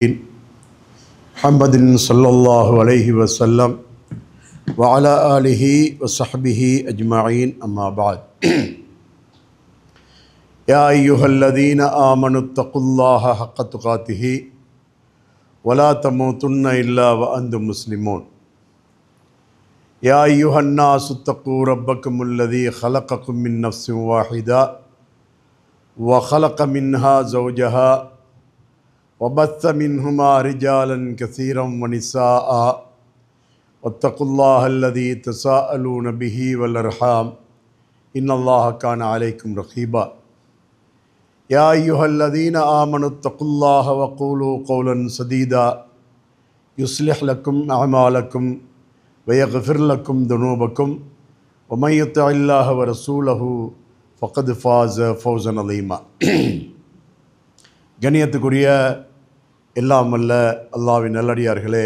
محمد صلى الله عليه وسلم وعلى آله وصحبه أجمعين أما بعد يا أيها الذين آمنوا اتقوا الله حق تقاته ولا تموتن إلا وأنتم مسلمون يا أيها الناس اتقوا ربكم الذي خلقكم من نفس واحدة وخلق منها زوجها وبث منهما رجالا كثيرا ونساء واتقوا الله الذي تساءلون به والأرحام إن الله كان عليكم رقيبا يا أيها الذين آمنوا اتقوا الله وقولوا قولا سديدا يصلح لكم أعمالكم ويغفر لكم ذنوبكم ومن يطع الله ورسوله فقد فاز فوزا عظيما. கண்ணியத்துக்குரிய எல்லாம் வல்ல அல்லாஹ்வின் நல்லடியார்களே,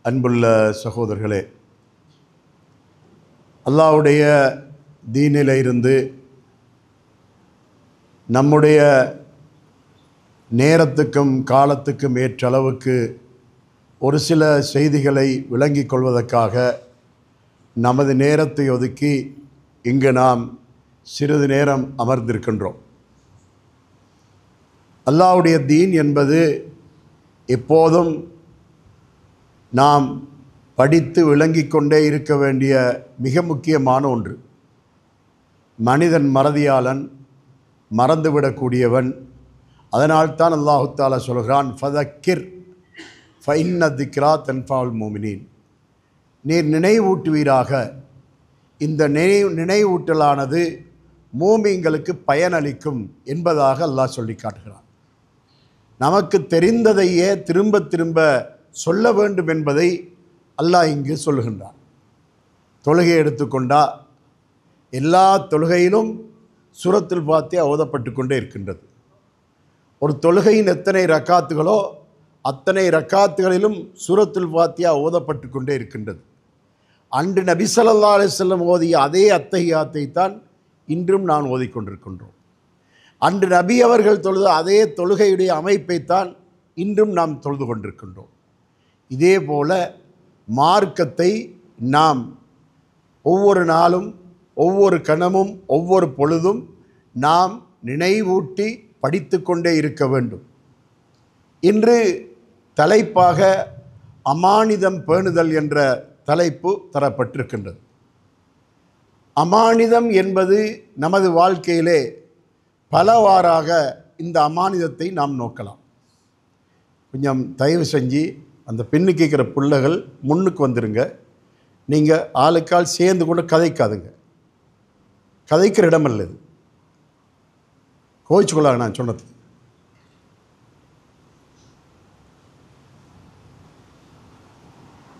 அன்புள்ள சகோதரர்களே, அல்லாஹ்வுடைய தீனில் இருந்து நம்முடைய நேரத்துக்கும் காலத்துக்கும் ஏற்ற அளவுக்கு ஒரு சில செய்திகளை விளங்கிக் கொள்வதற்காக நமது நேரத்தை ஒதுக்கி இங்கு நாம் சிறிது நேரம் அமர்ந்திருக்கின்றோம். அல்லாஹ்வுடைய தீன் என்பது எப்போதும் நாம் படித்து விளங்கி கொண்டே இருக்க வேண்டிய மிக முக்கியமான ஒன்று. மனிதன் மறதியாளன், மறந்துவிடக்கூடியவன். அதனால்தான் அல்லாஹு தஆலா சொல்கிறான், ஃபதக்கிர் ஃபஇன்ன திக்ரா தன்ஃபவுல் முஃமினீன். நீர் நினைவூட்டுவீராக, இந்த நினைவூட்டலானது மூமின்களுக்கு பயனளிக்கும் என்பதாக அல்லாஹ் சொல்லி காட்டுகிறான். நமக்கு தெரிந்ததையே திரும்ப திரும்ப சொல்ல வேண்டும் என்பதை அல்லாஹ் இங்கு சொல்லுகின்றான். தொழுகை எடுத்துக்கொண்டா எல்லா தொழுகையிலும் சூரத்துல் ஃபாத்திஹா ஓதப்பட்டு கொண்டே இருக்கின்றது. ஒரு தொழுகையின் எத்தனை ரக்காத்துகளோ அத்தனை ரக்காத்துகளிலும் சூரத்துல் ஃபாத்திஹா ஓதப்பட்டு கொண்டே இருக்கின்றது. அன்று நபி ஸல்லல்லாஹு அலைஹி வஸல்லம் ஓதிய அதே அத்தஹியாத்தை தான் இன்றும் நான் ஓதிக்கொண்டிருக்கின்றோம். அன்று நபி அவர்கள் தொழுத அதே தொழுகையுடைய அமைப்பைத்தான் இன்றும் நாம் தொழுது கொண்டிருக்கின்றோம். இதே போல மார்க்கத்தை நாம் ஒவ்வொரு நாளும், ஒவ்வொரு கணமும், ஒவ்வொரு பொழுதும் நாம் நினைவூட்டி படித்து கொண்டே இருக்க வேண்டும். இன்று தலைப்பாக அமானிதம் பேணுதல் என்ற தலைப்பு தரப்பட்டிருக்கின்றது. அமானிதம் என்பது நமது வாழ்க்கையிலே பலவாறாக இந்த அமானிதத்தை நாம் நோக்கலாம். கொஞ்சம் தயவு செஞ்சு அந்த பெண்ணு கேட்குற பிள்ளைகள் முன்னுக்கு வந்துடுங்க. நீங்கள் ஆளுக்கால் சேர்ந்து கூட கதைக்காதுங்க. கதைக்கிற இடம் அல்லது, கோவிச்சுக்கொள்ளாங்க நான் சொன்னது.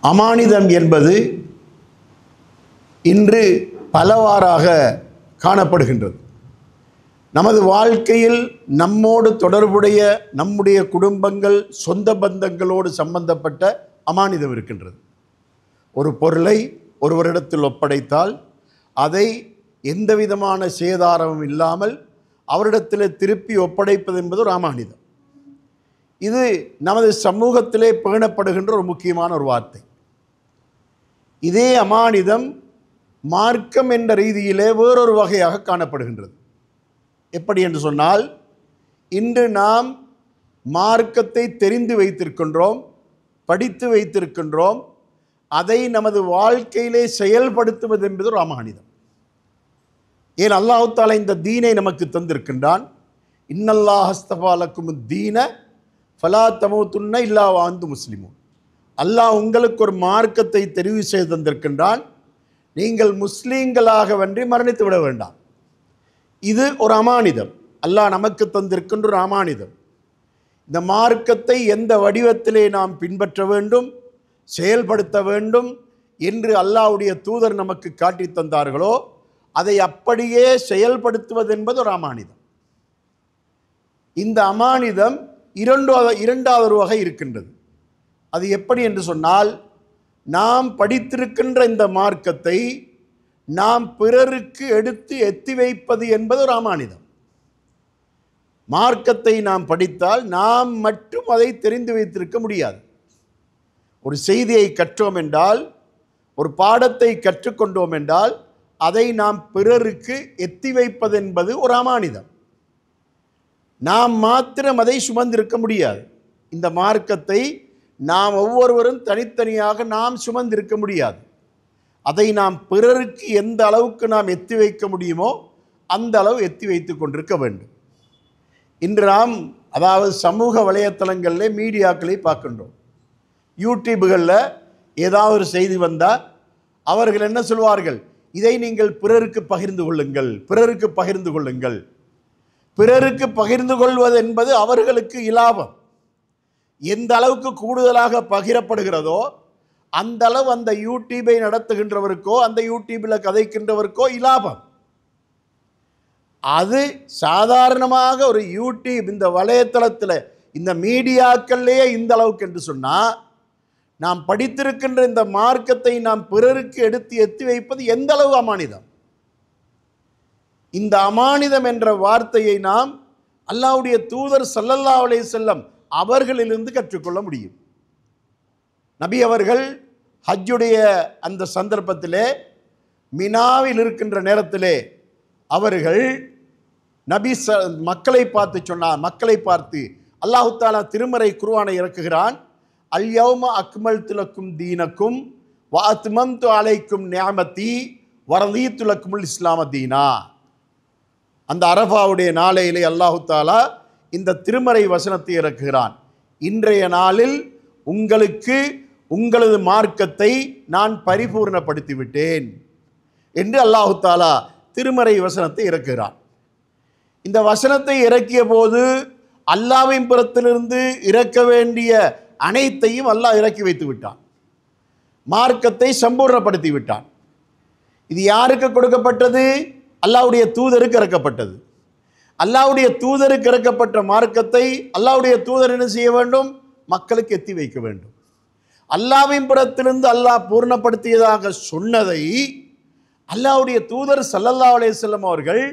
அமானிதம் என்பது இன்று பலவாறாக காணப்படுகின்றது. நமது வாழ்க்கையில் நம்மோடு தொடர்புடைய நம்முடைய குடும்பங்கள், சொந்த பந்தங்களோடு சம்பந்தப்பட்ட அமானிதம் இருக்கின்றது. ஒரு பொருளை ஒருவரிடத்தில் ஒப்படைத்தால் அதை எந்த விதமான சேதாரமும் இல்லாமல் அவரிடத்தில் திருப்பி ஒப்படைப்பது என்பது ஒரு அமானிதம். இது நமது சமூகத்திலே பேணப்படுகின்ற ஒரு முக்கியமான ஒரு வார்த்தை. இதே அமானிதம் மார்க்கம் என்ற ரீதியிலே வேறொரு வகையாக காணப்படுகின்றது. எப்படி என்று சொன்னால், இன்று நாம் மார்க்கத்தை தெரிந்து வைத்திருக்கின்றோம், படித்து வைத்திருக்கின்றோம். அதை நமது வாழ்க்கையிலே செயல்படுத்துவது என்பது ஒரு அமானிதம். ஏன் அல்லாஹ் தஆலா இந்த தீனை நமக்கு தந்திருக்கின்றான். இன்னல்லாஹ் அஸ்தஃபா லக்குமுத் தீன ஃபலா தமூதுன்ன இல்லா வ அன்தும் முஸ்லிமூன். அல்லாஹ் உங்களுக்கு ஒரு மார்க்கத்தை தெரிவு செய்து தந்திருக்கின்றான். நீங்கள் முஸ்லீம்களாக வென்றி மரணித்து விட வேண்டாம். இது ஒரு அமானிதம், அல்லாஹ் நமக்கு தந்திருக்கின்ற ஒரு அமானிதம். இந்த மார்க்கத்தை எந்த வடிவத்திலே நாம் பின்பற்ற வேண்டும், செயல்படுத்த வேண்டும் என்று அல்லாஹ்வுடைய தூதர் நமக்கு காட்டி தந்தார்களோ அதை அப்படியே செயல்படுத்துவது என்பது ஒரு அமானிதம். இந்த அமானிதம் இரண்டாவது ஒரு வகை இருக்கின்றது. அது எப்படி என்று சொன்னால், நாம் படித்திருக்கின்ற இந்த மார்க்கத்தை நாம் பிறருக்கு எடுத்து எத்தி வைப்பது என்பது ஒரு அமானிதம். மார்க்கத்தை நாம் படித்தால் நாம் மட்டும் அதை தெரிந்து வைத்திருக்க முடியாது. ஒரு செய்தியை கற்றோம் என்றால், ஒரு பாடத்தை கற்றுக்கொண்டோம் என்றால், அதை நாம் பிறருக்கு எத்தி வைப்பது என்பது ஒரு அமானிதம். நாம் மாத்திரம் அதை சுமந்திருக்க முடியாது. இந்த மார்க்கத்தை நாம் ஒவ்வொருவரும் தனித்தனியாக நாம் சுமந்திருக்க முடியாது. அதை நாம் பிறருக்கு எந்த அளவுக்கு நாம் எத்தி வைக்க முடியுமோ அந்த அளவு எத்தி வைத்து கொண்டிருக்க வேண்டும். இன்று நாம் அதாவது சமூக வலைத்தளங்களில் மீடியாக்களை பார்க்கின்றோம். யூடியூபுகளில் ஏதாவது ஒரு செய்தி வந்தால் அவர்கள் என்ன சொல்வார்கள்? இதை நீங்கள் பிறருக்கு பகிர்ந்து கொள்ளுங்கள், பிறருக்கு பகிர்ந்து கொள்ளுங்கள். பிறருக்கு பகிர்ந்து கொள்வது என்பது அவர்களுக்கு இலாபம். எந்த அளவுக்கு கூடுதலாக பகிரப்படுகிறதோ அந்த அளவு அந்த யூடியூபை நடத்துகின்றவருக்கோ அந்த யூடியூபில் கதைக்கின்றவருக்கோ இலாபம். அது சாதாரணமாக ஒரு யூடியூப் இந்த வலைத்தளத்தில் இந்த மீடியாக்கள்லேயே இந்த அளவுக்கு என்று சொன்னால், நாம் படித்திருக்கின்ற இந்த மார்க்கத்தை நாம் பிறருக்கு எடுத்து எத்தி வைப்பது எந்த அளவு அமானிதம். இந்த அமானிதம் என்ற வார்த்தையை நாம் அல்லாஹ்வுடைய தூதர் ஸல்லல்லாஹு அலைஹி வஸல்லம் அவர்களிலிருந்து கற்றுக்கொள்ள முடியும். நபி அவர்கள் ஹஜ்ஜுடைய அந்த சந்தர்ப்பத்திலே மினாவில் இருக்கின்ற நேரத்திலே அவர்கள் மக்களை பார்த்து சொன்னார். மக்களை பார்த்து அல்லாஹ் தஆலா திருமறை குர்ஆனை இறக்குகிறான். அல் யௌம அக்மல்து லக்கும் தீனக்கும் வ அத்மம்து அலைக்கும் நிஅமதி வ ரதீது லக்குமுல் இஸ்லாம தீனா. அந்த அரஃபாவுடைய நாளையிலே அல்லாஹ் தஆலா இந்த திருமறை வசனத்தை இறக்குகிறான். இன்றைய நாளில் உங்களுக்கு உங்களது மார்க்கத்தை நான் பரிபூர்ணப்படுத்தி விட்டேன் என்று அல்லாஹ் தஆலா திருமறை வசனத்தை இறக்குகிறான். இந்த வசனத்தை இறக்கிய போது அல்லாஹ்வின் புறத்திலிருந்து இறக்க வேண்டிய அனைத்தையும் அல்லாஹ் இறக்கி வைத்து விட்டான். மார்க்கத்தை சம்பூர்ணப்படுத்தி விட்டான். இது யாருக்கு கொடுக்கப்பட்டது? அல்லாஹ்வுடைய தூதருக்கு இறக்கப்பட்டது. அல்லாஹ்வுடைய தூதருக்கு இறக்கப்பட்ட மார்க்கத்தை அல்லாஹ்வுடைய தூதர் என்ன செய்ய வேண்டும்? மக்களுக்கு எத்தி வைக்க வேண்டும். அல்லாஹ்வின் புறத்திலிருந்து அல்லாஹ் பூர்ணப்படுத்தியதாக சொன்னதை அல்லாஹ்வுடைய தூதர் ஸல்லல்லாஹு அலைஹி வஸல்லம் அவர்கள்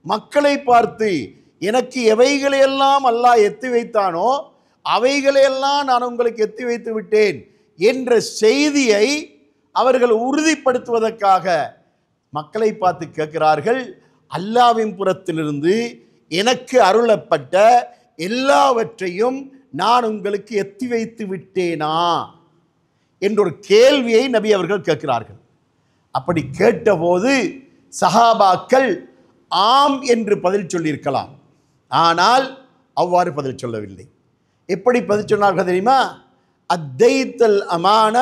மக்களை பார்த்து, எனக்கு எவைகளையெல்லாம் அல்லாஹ் எத்தி வைத்தானோ அவைகளையெல்லாம் நான் உங்களுக்கு எத்தி வைத்து விட்டேன் என்ற செய்தியை அவர்கள் உறுதிப்படுத்துவதற்காக மக்களை பார்த்து கேட்கிறார்கள், அல்லாஹ்வின் புறத்திலிருந்து எனக்கு அருளப்பட்ட எல்லாவற்றையும் நான் உங்களுக்கு எத்தி வைத்து விட்டேனா என்றொரு கேள்வியை நபி அவர்கள் கேட்கிறார்கள். அப்படி கேட்டபோது சஹாபாக்கள் ஆம் என்று பதில் சொல்லியிருக்கலாம். ஆனால் அவ்வாறு பதில் சொல்லவில்லை. எப்படி பதில் சொன்னார்கள் தெரியுமா? அத்தைத்தல் அமான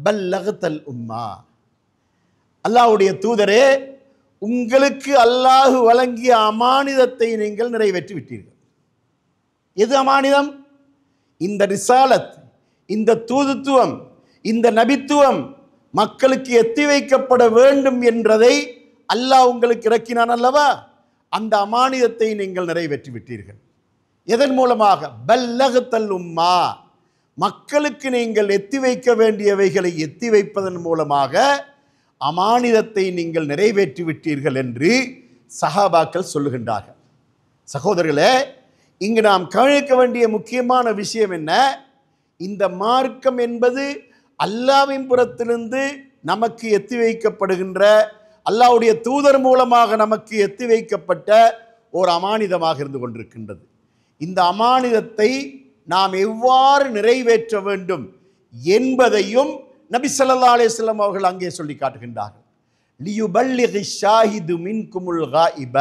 பல்லகத்தல் உம்மா. அல்லாஹ்வுடைய தூதரே, உங்களுக்கு அல்லாஹ் வழங்கிய அமானிதத்தை நீங்கள் நிறைவேற்றி விட்டீர்கள். எது அமானிதம்? இந்த ரிசாலத், இந்த தூதுத்துவம், இந்த நபித்துவம் மக்களுக்கு எத்தி வைக்கப்பட வேண்டும் என்றதை அல்லாஹ் உங்களுக்கு இறக்கினான் அல்லவா? அந்த அமானிதத்தை நீங்கள் நிறைவேற்றி விட்டீர்கள். எதன் மூலமாக? பல்லகத்தல் உம்மா, மக்களுக்கு நீங்கள் எத்தி வைக்க வேண்டியவைகளை எத்தி வைப்பதன் மூலமாக அமானிதத்தை நீங்கள் நிறைவேற்றி விட்டீர்கள் என்று சஹாபாக்கள் சொல்லுகின்றார்கள். சகோதரர்களே, இங்கு நாம் கவனிக்க வேண்டிய முக்கியமான விஷயம் என்ன? இந்த மார்க்கம் என்பது அல்லாஹ்வின் புறத்திலிருந்து நமக்கு எத்தி வைக்கப்படுகின்ற, அல்லாஹ்வுடைய தூதர் மூலமாக நமக்கு எத்தி வைக்கப்பட்ட ஒரு அமானிதமாக இருந்து கொண்டிருக்கின்றது. இந்த அமானிதத்தை நாம் எவ்வாறு நிறைவேற்ற வேண்டும் என்பதையும் நபி ஸல்லல்லாஹு அலைஹி வஸல்லம் அவர்கள் அங்கே சொல்லி காட்டுகின்றார்கள். லியுபல்லிகி ஷாஹிது மின்குமுல் காயிப.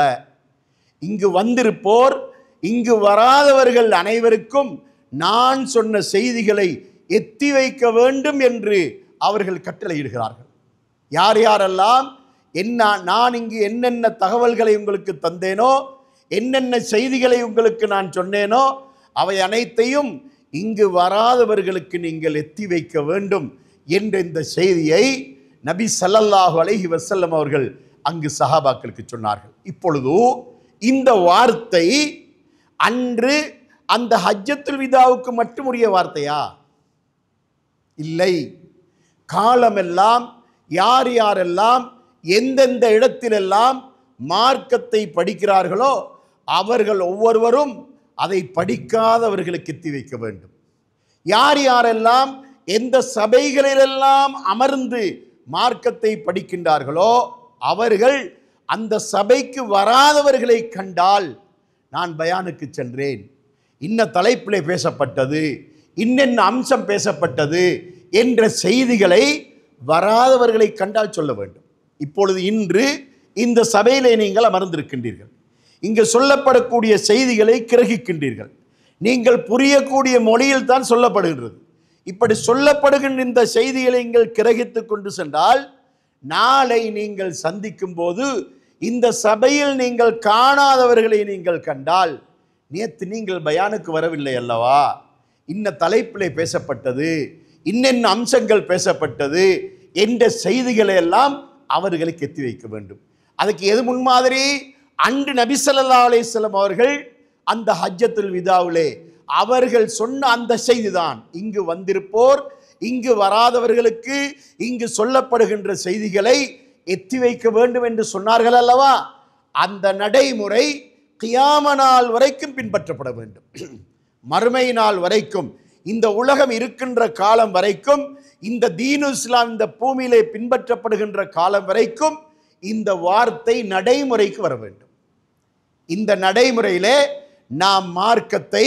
இங்கு வந்திருப்போர், இங்கு வராதவர்கள் அனைவருக்கும் நான் சொன்ன செய்திகளை எத்தி வைக்க வேண்டும் என்று அவர்கள் கட்டளையிடுகிறார்கள். யார் யாரெல்லாம் நான் இங்கு என்னென்ன தகவல்களை உங்களுக்கு தந்தேனோ, என்னென்ன செய்திகளை உங்களுக்கு நான் சொன்னேனோ, அவை அனைத்தையும் இங்கு வராதவர்களுக்கு நீங்கள் எத்தி வைக்க வேண்டும் என்ற இந்த செய்தியை நபி ஸல்லல்லாஹு அலைஹி வஸல்லம் அவர்கள் அங்கு சஹாபாக்களுக்கு சொன்னார்கள். இப்பொழுது இந்த வார்த்தை அன்று அந்த ஹஜ்ஜத்துல் விதாவுக்கு மட்டும் உரிய வார்த்தையா? இல்லை. காலமெல்லாம் யார் யாரெல்லாம் எந்தெந்த இடத்திலெல்லாம் மார்க்கத்தை படிக்கிறார்களோ அவர்கள் ஒவ்வொருவரும் அதை படிக்காதவர்களுக்கு எத்தி வைக்க வேண்டும். யார் யாரெல்லாம் எந்த சபைகளிலெல்லாம் அமர்ந்து மார்க்கத்தை படிக்கின்றார்களோ அவர்கள் அந்த சபைக்கு வராதவர்களை கண்டால், நான் பயானுக்கு சென்றேன், இன்ன தலைப்பிலே பேசப்பட்டது, இன்னென்ன அம்சம் பேசப்பட்டது என்ற செய்திகளை வராதவர்களை கண்டால் சொல்ல வேண்டும். இப்பொழுது இன்று இந்த சபையிலே நீங்கள் அமர்ந்திருக்கின்றீர்கள், இங்கு சொல்லப்படக்கூடிய செய்திகளை கிரகிக்கின்றீர்கள், நீங்கள் புரியக்கூடிய மொழியில் தான் சொல்லப்படுகின்றது. இப்படி சொல்லப்படுகின்ற இந்த செய்திகளை நீங்கள் கிரகித்து கொண்டு சென்றால், நாளை நீங்கள் சந்திக்கும் போது இந்த சபையில் நீங்கள் காணாதவர்களை நீங்கள் கண்டால், நேற்று நீங்கள் பயானுக்கு வரவில்லை அல்லவா, இன்ன தலைப்பிலே பேசப்பட்டது, இன்னென்ன அம்சங்கள் பேசப்பட்டது என்ற செய்திகளை எல்லாம் அவர்களுக்கு எத்தி வைக்க வேண்டும். அதுக்கு எது முன்மாதிரி? அன்று நபி ஸல்லல்லாஹு அலைஹி வஸல்லம் அவர்கள் அந்த ஹஜ்ஜத்துல் விதாவிலே அவர்கள் சொன்ன அந்த செய்திதான் இங்கு வந்திருப்போர், இங்கு வராதவர்களுக்கு இங்கு சொல்லப்படுகின்ற செய்திகளை எத்தி வைக்க வேண்டும் என்று சொன்னார்கள் அல்லவா. அந்த நடைமுறை கியாம நாள் வரைக்கும் பின்பற்றப்பட வேண்டும். மறுமை நாள் வரைக்கும், இந்த உலகம் இருக்கின்ற காலம் வரைக்கும், இந்த தீனு இஸ்லாம் இந்த பூமியிலே பின்பற்றப்படுகின்ற காலம் வரைக்கும் இந்த வார்த்தை நடைமுறைக்கு வர வேண்டும். இந்த நடைமுறையிலே நாம் மார்க்கத்தை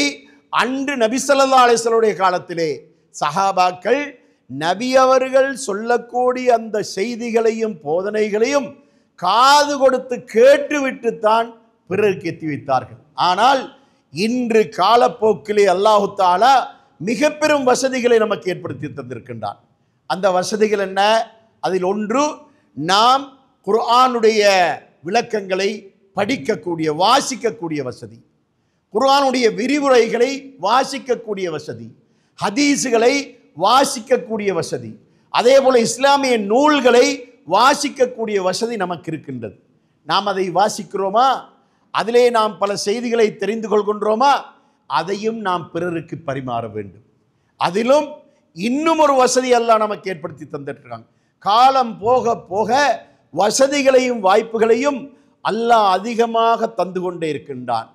அன்று நபி ஸல்லல்லாஹு அலைஹி வஸல்லம் காலத்திலே சஹாபாக்கள் நபி அவர்கள் சொல்லக்கூடிய அந்த செய்திகளையும் போதனைகளையும் காது கொடுத்து கேட்டுவிட்டுத்தான் பிறருக்கு எத்தி வைத்தார்கள். ஆனால் இன்று காலப்போக்கிலே அல்லாஹு தஆலா மிக பெரும் வசதிகளை நமக்கு ஏற்படுத்தி தந்திருக்கின்றான். அந்த வசதிகள் என்ன? அதில் ஒன்று, நாம் குர்ஆனுடைய விளக்கங்களை படிக்கக்கூடிய வாசிக்கக்கூடிய வசதி, குர்ஆனுடைய விரிவுரைகளை வாசிக்கக்கூடிய வசதி, ஹதீஸுகளை வாசிக்கக்கூடிய வசதி, அதே போல இஸ்லாமிய நூல்களை வாசிக்கக்கூடிய வசதி நமக்கு இருக்கின்றது. நாம் அதை வாசிக்கிறோமா? அதிலே நாம் பல செய்திகளை தெரிந்து கொள்கின்றோமா? அதையும் நாம் பிறருக்கு பரிமாற வேண்டும். அதிலும் இன்னும் ஒரு வசதி அல்லாஹ் நமக்கு ஏற்படுத்தி தந்துட்டாங்க. காலம் போக போக வசதிகளையும் வாய்ப்புகளையும் அல்லாஹ் அதிகமாக தந்து கொண்டே இருக்கின்றான்.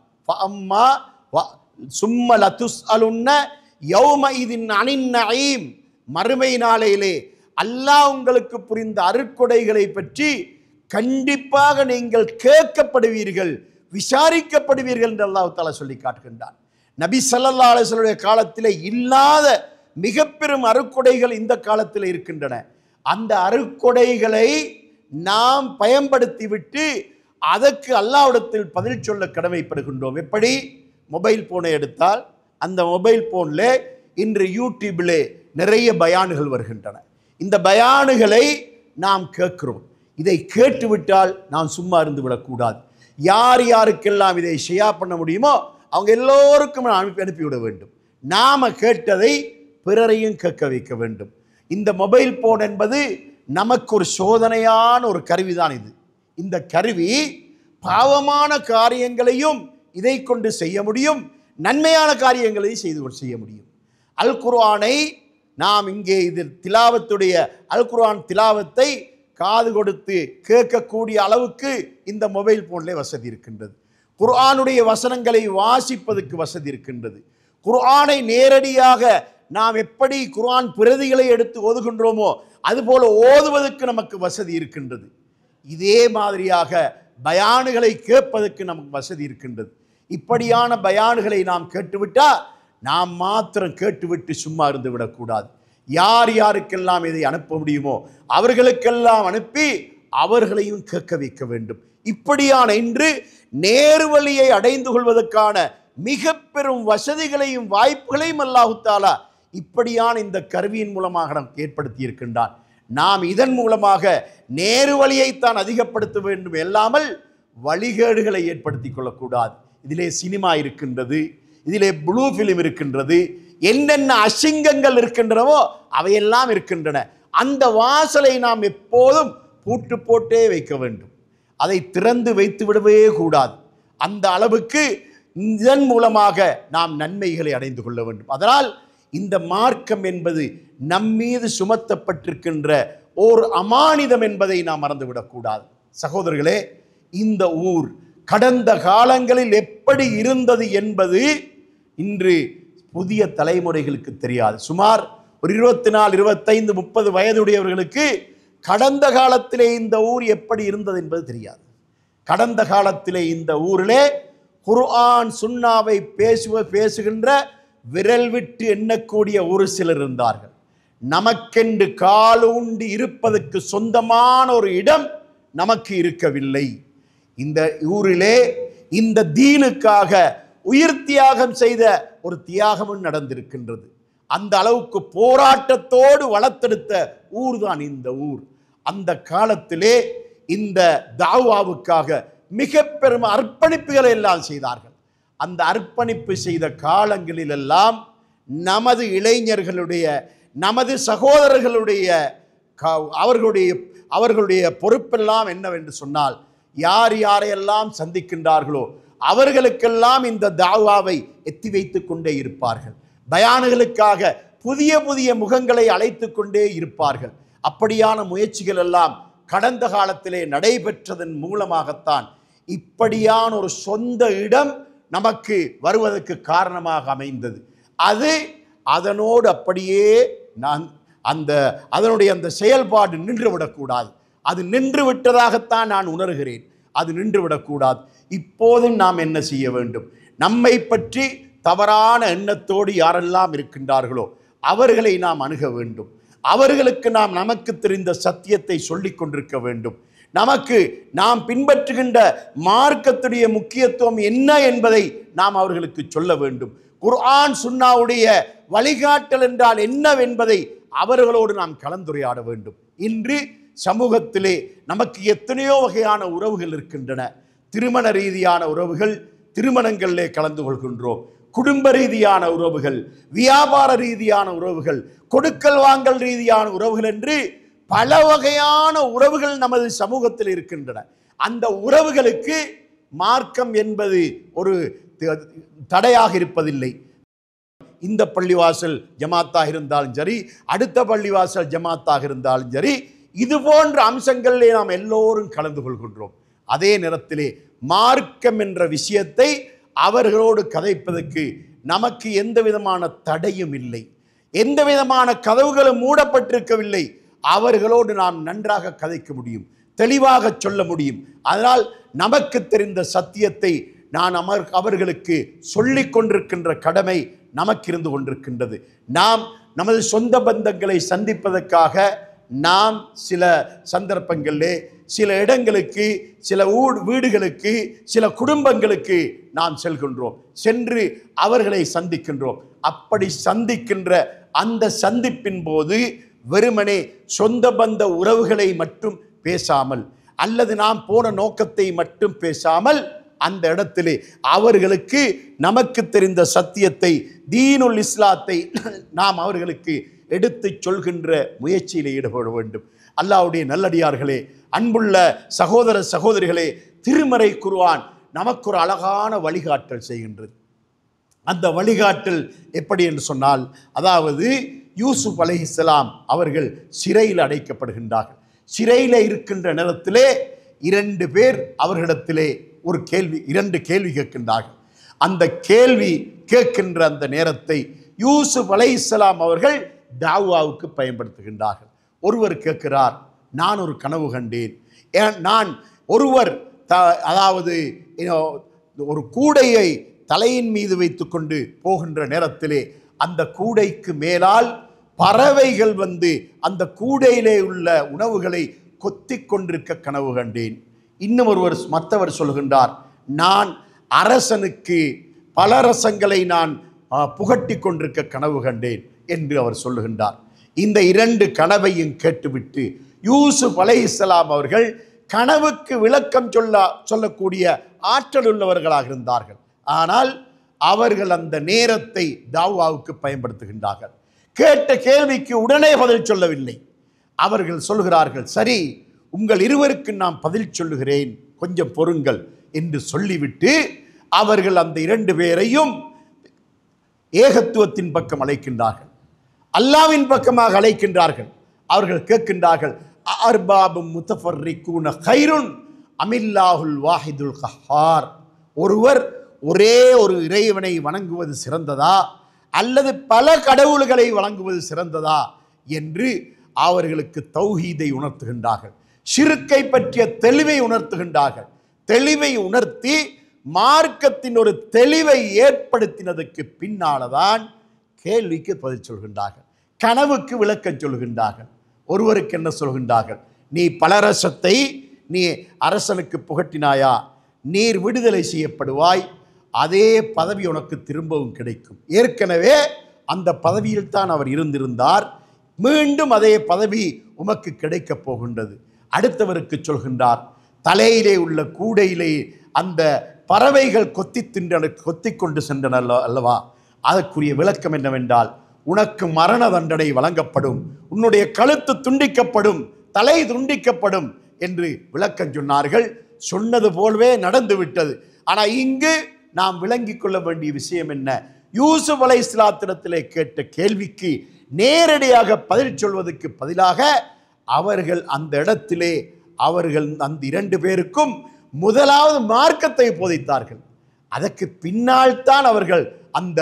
மறுமை நாளையிலே அல்லாஹ் உங்களுக்கு புரிந்த அருட்கொடைகளை பற்றி கண்டிப்பாக நீங்கள் கேட்கப்படுவீர்கள், விசாரிக்கப்படுவீர்கள் என்று அல்லாஹ் தஆலா சொல்லி காட்டுகின்றான். நபி ஸல்லல்லாஹு அலைஹி வஸல்லம் காலத்திலே இல்லாத மிக பெரும் அருட்கொடைகள் இந்த காலத்தில் இருக்கின்றன. அந்த அருட்கொடைகளை நாம் பயன்படுத்திவிட்டு அதற்கு அல்லாஹ்விடத்தில் பதில் சொல்ல கடமைப்படுகின்றோம். எப்படி? மொபைல் போனை எடுத்தால் அந்த மொபைல் போனில் இன்று யூடியூபிலே நிறைய பயானுகள் வருகின்றன. இந்த பயானுகளை நாம் கேட்கிறோம். இதை கேட்டுவிட்டால் நாம் சும்மா இருந்து விடக்கூடாது. யார் யாருக்கெல்லாம் இதை ஷேர் பண்ண முடியுமோ அவங்க எல்லோருக்கும் அனுப்பிவிட வேண்டும். நாம் கேட்டதை பிறரையும் கேட்க வைக்க வேண்டும். இந்த மொபைல் போன் என்பது நமக்கு ஒரு சோதனையான ஒரு கருவிதான். இந்த கருவி பாவமான காரியங்களையும் இதை கொண்டு செய்ய முடியும், நன்மையான காரியங்களையும் செய்ய முடியும். அல் குர்ஆனை நாம் இங்கே இது திலாவத்துடைய அல் குர்ஆன் திலாவத்தை காது கொடுத்து கேட்கக்கூடிய அளவுக்கு இந்த மொபைல் போனிலே வசதி இருக்கின்றது. குர்ஆனுடைய வசனங்களை வாசிப்பதற்கு வசதி இருக்கின்றது. குர்ஆனை நேரடியாக நாம் எப்படி குர்ஆன் பிரதிகளை எடுத்து ஓதுகின்றோமோ அதுபோல ஓதுவதற்கு நமக்கு வசதி இருக்கின்றது. இதே மாதிரியாக பயானுகளை கேட்பதற்கு நமக்கு வசதி இருக்கின்றது. இப்படியான பயானுகளை நாம் கேட்டுவிட்டால் நாம் மாத்திரம் கேட்டுவிட்டு சும்மா இருந்து விடக்கூடாது. யார் யாருக்கெல்லாம் இதை அனுப்ப முடியுமோ அவர்களுக்கெல்லாம் அனுப்பி அவர்களையும் கேட்க வைக்க வேண்டும். இப்படியான இன்று நேர்வழியை அடைந்து கொள்வதற்கான மிக பெரும் வசதிகளையும் வாய்ப்புகளையும் அல்லாஹ் தஆலா இப்படியான இந்த கருவியின் மூலமாக நமக்கு ஏற்படுத்தி இருக்கின்றான். நாம் இதன் மூலமாக நேர்வழியைத்தான் அதிகப்படுத்த வேண்டும், இல்லாமல் வழிகேடுகளை ஏற்படுத்தி கொள்ளக்கூடாது. இதிலே சினிமா இருக்கின்றது, இதிலே ப்ளூ ஃபிலிம் இருக்கின்றது, என்னென்ன அசிங்கங்கள் இருக்கின்றனவோ அவையெல்லாம் இருக்கின்றன. அந்த வாசலை நாம் எப்போதும் பூட்டு போட்டே வைக்க வேண்டும். அதை திறந்து வைத்து விடவே கூடாது. அந்த அளவுக்கு இதன் மூலமாக நாம் நன்மைகளை அடைந்து கொள்ள வேண்டும். அதனால் இந்த மார்க்கம் என்பது நம்மீது சுமத்தப்பட்டிருக்கின்ற ஓர் அமானிதம் என்பதை நாம் மறந்துவிடக்கூடாது. சகோதரர்களே, இந்த ஊர் கடந்த காலங்களில் எப்படி இருந்தது என்பது இன்று புதிய தலைமுறைகளுக்கு தெரியாது. சுமார் ஒரு 24, 25, 30 வயதுடையவர்களுக்கு கடந்த காலத்திலே இந்த ஊர் எப்படி இருந்தது என்பது தெரியாது. கடந்த காலத்திலே இந்த ஊரிலே குர்ஆன் சுன்னாவை பேசுகின்ற விரல் விட்டு எண்ணக்கூடிய ஒரு சிலர் இருந்தார்கள். நமக்கென்று காலூண்டி இருப்பதற்கு சொந்தமான ஒரு இடம் நமக்கு இருக்கவில்லை. இந்த ஊரிலே இந்த தீனுக்காக உயிர் தியாகம் செய்த ஒரு தியாகமும் நடந்திருக்கின்றது. அந்த அளவுக்கு போராட்டத்தோடு வளர்த்தெடுத்த ஊர் தான் இந்த ஊர். அந்த காலத்திலே இந்த தாவாவுக்காக மிக பெரும் அர்ப்பணிப்புகளை எல்லாம் செய்தார்கள். அந்த அர்ப்பணிப்பு செய்த காலங்களிலெல்லாம் நமது இளைஞர்களுடைய, நமது சகோதரர்களுடைய அவர்களுடைய பொறுப்பெல்லாம் என்னவென்று சொன்னால், யார் யாரையெல்லாம் சந்திக்கின்றார்களோ அவர்களுக்கெல்லாம் இந்த தாவாவை எத்தி வைத்து கொண்டே இருப்பார்கள். பயானுகளுக்காக புதிய புதிய முகங்களை அழைத்து கொண்டே இருப்பார்கள். அப்படியான முயற்சிகள் எல்லாம் கடந்த காலத்திலே நடைபெற்றதன் மூலமாகத்தான் இப்படியான ஒரு சொந்த இடம் நமக்கு வருவதற்கு காரணமாக அமைந்தது. அதனோடு அப்படியே அதனுடைய அந்த செயல்பாடு நின்றுவிடக்கூடாது. அது நின்று விட்டதாகத்தான் நான் உணர்கிறேன். அது நின்றுவிடக்கூடாது. இப்போதும் நாம் என்ன செய்ய வேண்டும்? நம்மை பற்றி தவறான எண்ணத்தோடு யாரெல்லாம் இருக்கின்றார்களோ அவர்களை நாம் அணுக வேண்டும். அவர்களுக்கு நமக்கு தெரிந்த சத்தியத்தை சொல்லிக் கொண்டிருக்க வேண்டும். நாம் பின்பற்றுகின்ற மார்க்கத்துடைய முக்கியத்துவம் என்ன என்பதை நாம் அவர்களுக்கு சொல்ல வேண்டும். குர்ஆன் சுன்னாவுடைய வழிகாட்டல் என்றால் என்னவென்பதை அவர்களோடு நாம் கலந்துரையாட வேண்டும். இன்று சமூகத்திலே நமக்கு எத்தனையோ வகையான உறவுகள் இருக்கின்றன. திருமண ரீதியான உறவுகள், திருமணங்களிலே கலந்து கொள்கின்றோம். குடும்ப ரீதியான உறவுகள், வியாபார ரீதியான உறவுகள், கொடுக்கல் வாங்கல் ரீதியான உறவுகள் என்று பல வகையான உறவுகள் நமது சமூகத்தில் இருக்கின்றன. அந்த உறவுகளுக்கு மார்க்கம் என்பது ஒரு தடையாக இருப்பதில்லை. இந்த பள்ளிவாசல் ஜமாத்தாக இருந்தாலும் சரி, அடுத்த பள்ளிவாசல் ஜமாத்தாக இருந்தாலும் சரி, இது போன்ற அம்சங்களிலே நாம் எல்லோரும் கலந்து கொள்கின்றோம். அதே நேரத்திலே மார்க்கம் என்ற விஷயத்தை அவர்களோடு கதைப்பதற்கு நமக்கு எந்த விதமான தடையும் இல்லை. எந்த விதமான கதவுகளும் மூடப்பட்டிருக்கவில்லை. அவர்களோடு நாம் நன்றாக கதைக்க முடியும், தெளிவாக சொல்ல முடியும். அதனால் நமக்கு தெரிந்த சத்தியத்தை அவர்களுக்கு சொல்லிக் கொண்டிருக்கின்ற கடமை நமக்கு இருந்து கொண்டிருக்கின்றது. நமது சொந்த பந்தங்களை சந்திப்பதற்காக நாம் சில சந்தர்ப்பங்களிலே சில இடங்களுக்கு, சில வீடுகளுக்கு, சில குடும்பங்களுக்கு நாம் செல்கின்றோம். சென்று அவர்களை சந்திக்கின்றோம். அப்படி சந்திக்கின்ற அந்த சந்திப்பின் போது வெறுமனே சொந்த பந்த உறவுகளை மட்டும் பேசாமல், அல்லது நாம் போன நோக்கத்தை மட்டும் பேசாமல், அந்த இடத்திலே அவர்களுக்கு நமக்கு தெரிந்த சத்தியத்தை, தீனுல் இஸ்லாத்தை நாம் அவர்களுக்கு எடுத்து சொல்கின்ற முயற்சியில் ஈடுபட வேண்டும். அல்லாஹ்வுடைய நல்லடியார்களே, அன்புள்ள சகோதர சகோதரிகளே, திருமறை குர்ஆன் நமக்கு ஒரு அழகான வழிகாட்டல் செய்கின்றது. அந்த வழிகாட்டல் எப்படி என்று சொன்னால், அதாவது யூசுப் அலைஹிஸ்ஸலாம் அவர்கள் சிறையில் அடைக்கப்படுகின்றார்கள். சிறையில் இருக்கின்ற நேரத்திலே 2 பேர் அவர்களிடத்திலே இரண்டு கேள்வி கேட்கின்றார்கள். அந்த கேள்வி கேட்கின்ற அந்த நேரத்தை யூசுப் அலைஹிஸ்ஸலாம் அவர்கள் தாவாவுக்கு பயன்படுத்துகின்றார்கள். ஒருவர் கேட்கிறார், நான் ஒரு கனவு கண்டேன். அதாவது ஒரு கூடையை தலையின் மீது வைத்து கொண்டு போகின்ற நேரத்திலே அந்த கூடைக்கு மேலால் பறவைகள் வந்து அந்த கூடையிலே உள்ள உணவுகளை கொத்தி கொண்டிருக்க கனவு கண்டேன். இன்னும் மற்றவர் சொல்கின்றார், நான் அரசனுக்கு பல ரசங்களை நான் புகட்டி கொண்டிருக்க கனவு கண்டேன் என்று அவர் சொல்லுகின்றார். இந்த 2 கனவையும் கேட்டுவிட்டு யூசுப் அலைஹிஸ்ஸலாம் அவர்கள் கனவுக்கு விளக்கம் சொல்லக்கூடிய ஆற்றல் உள்ளவர்களாக இருந்தார்கள். ஆனால் அவர்கள் அந்த நேரத்தை தாவாவுக்கு பயன்படுத்துகின்றார்கள். கேட்ட கேள்விக்கு உடனே பதில் சொல்லவில்லை. அவர்கள் சொல்கிறார்கள், சரி, உங்கள் இருவருக்கு நான் பதில் சொல்லுகிறேன், கொஞ்சம் பொறுங்கள் என்று சொல்லிவிட்டு அவர்கள் அந்த 2 பேரையும் ஏகத்துவத்தின் பக்கம் அழைக்கின்றார்கள், அல்லாஹ்வின் பக்கமாக அழைக்கின்றார்கள். அவர்கள் கேட்கின்றார்கள், அர்பாபும் முத்தஃபர்ரிகூன கைருன் அமில்லாஹுல் வாஹிதுல் கஹார், ஒருவர் ஒரே ஒரு இறைவனை வணங்குவது சிறந்ததா அல்லது பல கடவுள்களை வணங்குவது சிறந்ததா என்று அவர்களுக்கு தௌஹீதை உணர்த்துகின்றார்கள். ஷிர்க்கை பற்றிய தெளிவை உணர்த்துகின்றார்கள். தெளிவை உணர்த்தி மார்க்கத்தின் ஒரு தெளிவை ஏற்படுத்தினதுக்கு பின்னால்தான் கேள்விக்கு பதில் சொல்கின்றார்கள், கனவுக்கு விளக்கம் சொல்கின்றார்கள். ஒருவருக்கு என்ன சொல்கின்றார்கள்? நீ பலரசத்தை நீ அரசனுக்கு புகட்டினாயா, நீர் விடுதலை செய்யப்படுவாய், அதே பதவி உனக்கு திரும்பவும் கிடைக்கும். ஏற்கனவே அந்த பதவியில் தான் அவர் இருந்திருந்தார், மீண்டும் அதே பதவி உமக்கு கிடைக்கப் போகின்றது. அடுத்தவருக்கு சொல்கின்றார், தலையிலே உள்ள கூடையிலே அந்த பறவைகள் கொத்தி கொண்டு சென்றன அல்லவா, அதற்குரிய விளக்கம் என்னவென்றால், உனக்கு மரண தண்டனை வழங்கப்படும், உன்னுடைய கழுத்து துண்டிக்கப்படும், தலை துண்டிக்கப்படும் என்று விளக்கம் சொன்னார்கள். சொன்னது போலவே நடந்து விட்டது. ஆனால் இங்கு நாம் விளங்கிக் கொள்ள வேண்டிய விஷயம் என்ன? யூசுப் அலைஹிஸ்ஸலாத்திடத்திலே கேட்ட கேள்விக்கு நேரடியாக பதில் சொல்வதற்கு பதிலாக அவர்கள் அந்த இடத்திலே அவர்கள் அந்த 2 பேருக்கும் முதலாவது மார்க்கத்தை போதித்தார்கள். அதற்கு பின்னால் தான் அவர்கள் அந்த